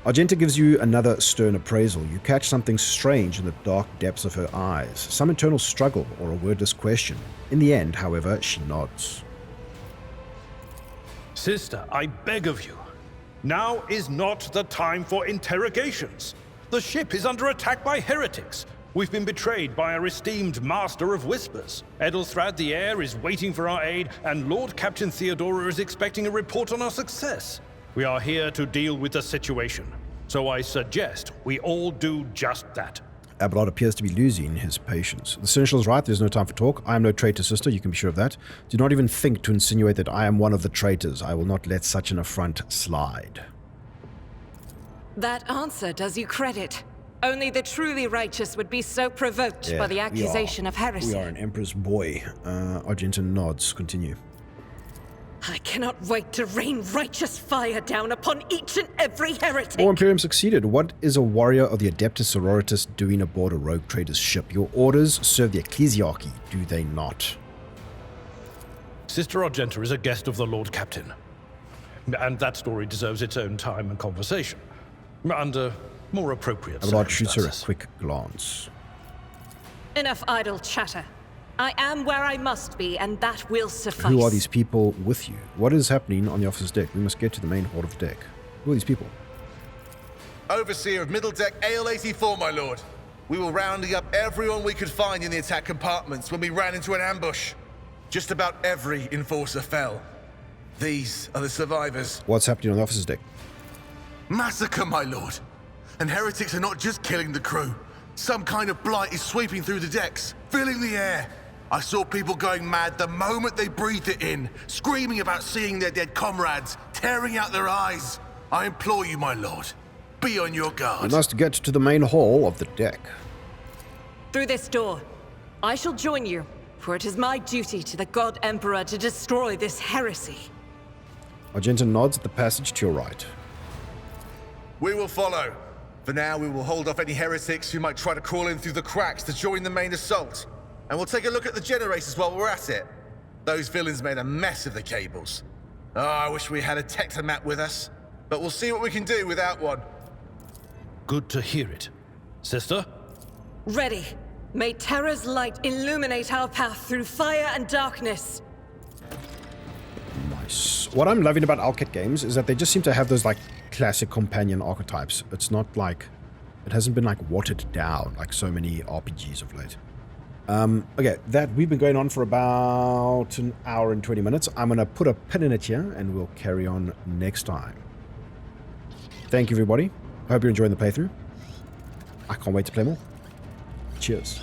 Argenta gives you another stern appraisal. You catch something strange in the dark depths of her eyes, some internal struggle or a wordless question. In the end, however, she nods.
Sister, I beg of you. Now is not the time for interrogations. The ship is under attack by heretics. We've been betrayed by our esteemed Master of Whispers. Edelthrad the Heir is waiting for our aid, and Lord Captain Theodora is expecting a report on our success. We are here to deal with the situation, so I suggest we all do just that.
Abelard appears to be losing his patience. The Seneschal is right, there's no time for talk. I am no traitor, sister, you can be sure of that. Do not even think to insinuate that I am one of the traitors. I will not let such an affront slide.
That answer does you credit. Only the truly righteous would be so provoked by the accusation of heresy.
We are an emperor's boy. Argenta nods. Continue.
I cannot wait to rain righteous fire down upon each and every heretic.
War Imperium succeeded. What is a warrior of the Adeptus Sororitas doing aboard a rogue trader's ship? Your orders serve the ecclesiarchy, do they not?
Sister Argenta is a guest of the Lord Captain. And that story deserves its own time and conversation. Under more appropriate
Abelard shoots her a
circumstances.
quick glance.
Enough idle chatter. I am where I must be, and that will suffice.
Who are these people with you? What is happening on the officer's deck? We must get to the main hall of the deck. Who are these people?
Overseer of Middle Deck AL-84, my lord. We were rounding up everyone we could find in the attack compartments when we ran into an ambush. Just about every enforcer fell. These are the survivors.
What's happening on the officer's deck?
Massacre, my lord. And heretics are not just killing the crew. Some kind of blight is sweeping through the decks, filling the air. I saw people going mad the moment they breathed it in, screaming about seeing their dead comrades, tearing out their eyes. I implore you, my lord, be on your guard.
We must get to the main hall of the deck.
Through this door. I shall join you, for it is my duty to the God Emperor to destroy this heresy.
Argenta nods at the passage to your right.
We will follow. For now, we will hold off any heretics who might try to crawl in through the cracks to join the main assault. And we'll take a look at the generators while we're at it. Those villains made a mess of the cables. Oh, I wish we had a Tectomat with us. But we'll see what we can do without one.
Good to hear it. Sister?
Ready. May Terra's light illuminate our path through fire and darkness.
Nice. What I'm loving about Owlcat Games is that they just seem to have those, like, classic companion archetypes. It's not like... It hasn't been, like, watered down like so many RPGs of late. Okay, we've been going on for about an hour and 20 minutes. I'm going to put a pin in it here, and we'll carry on next time. Thank you, everybody. I hope you're enjoying the playthrough. I can't wait to play more. Cheers.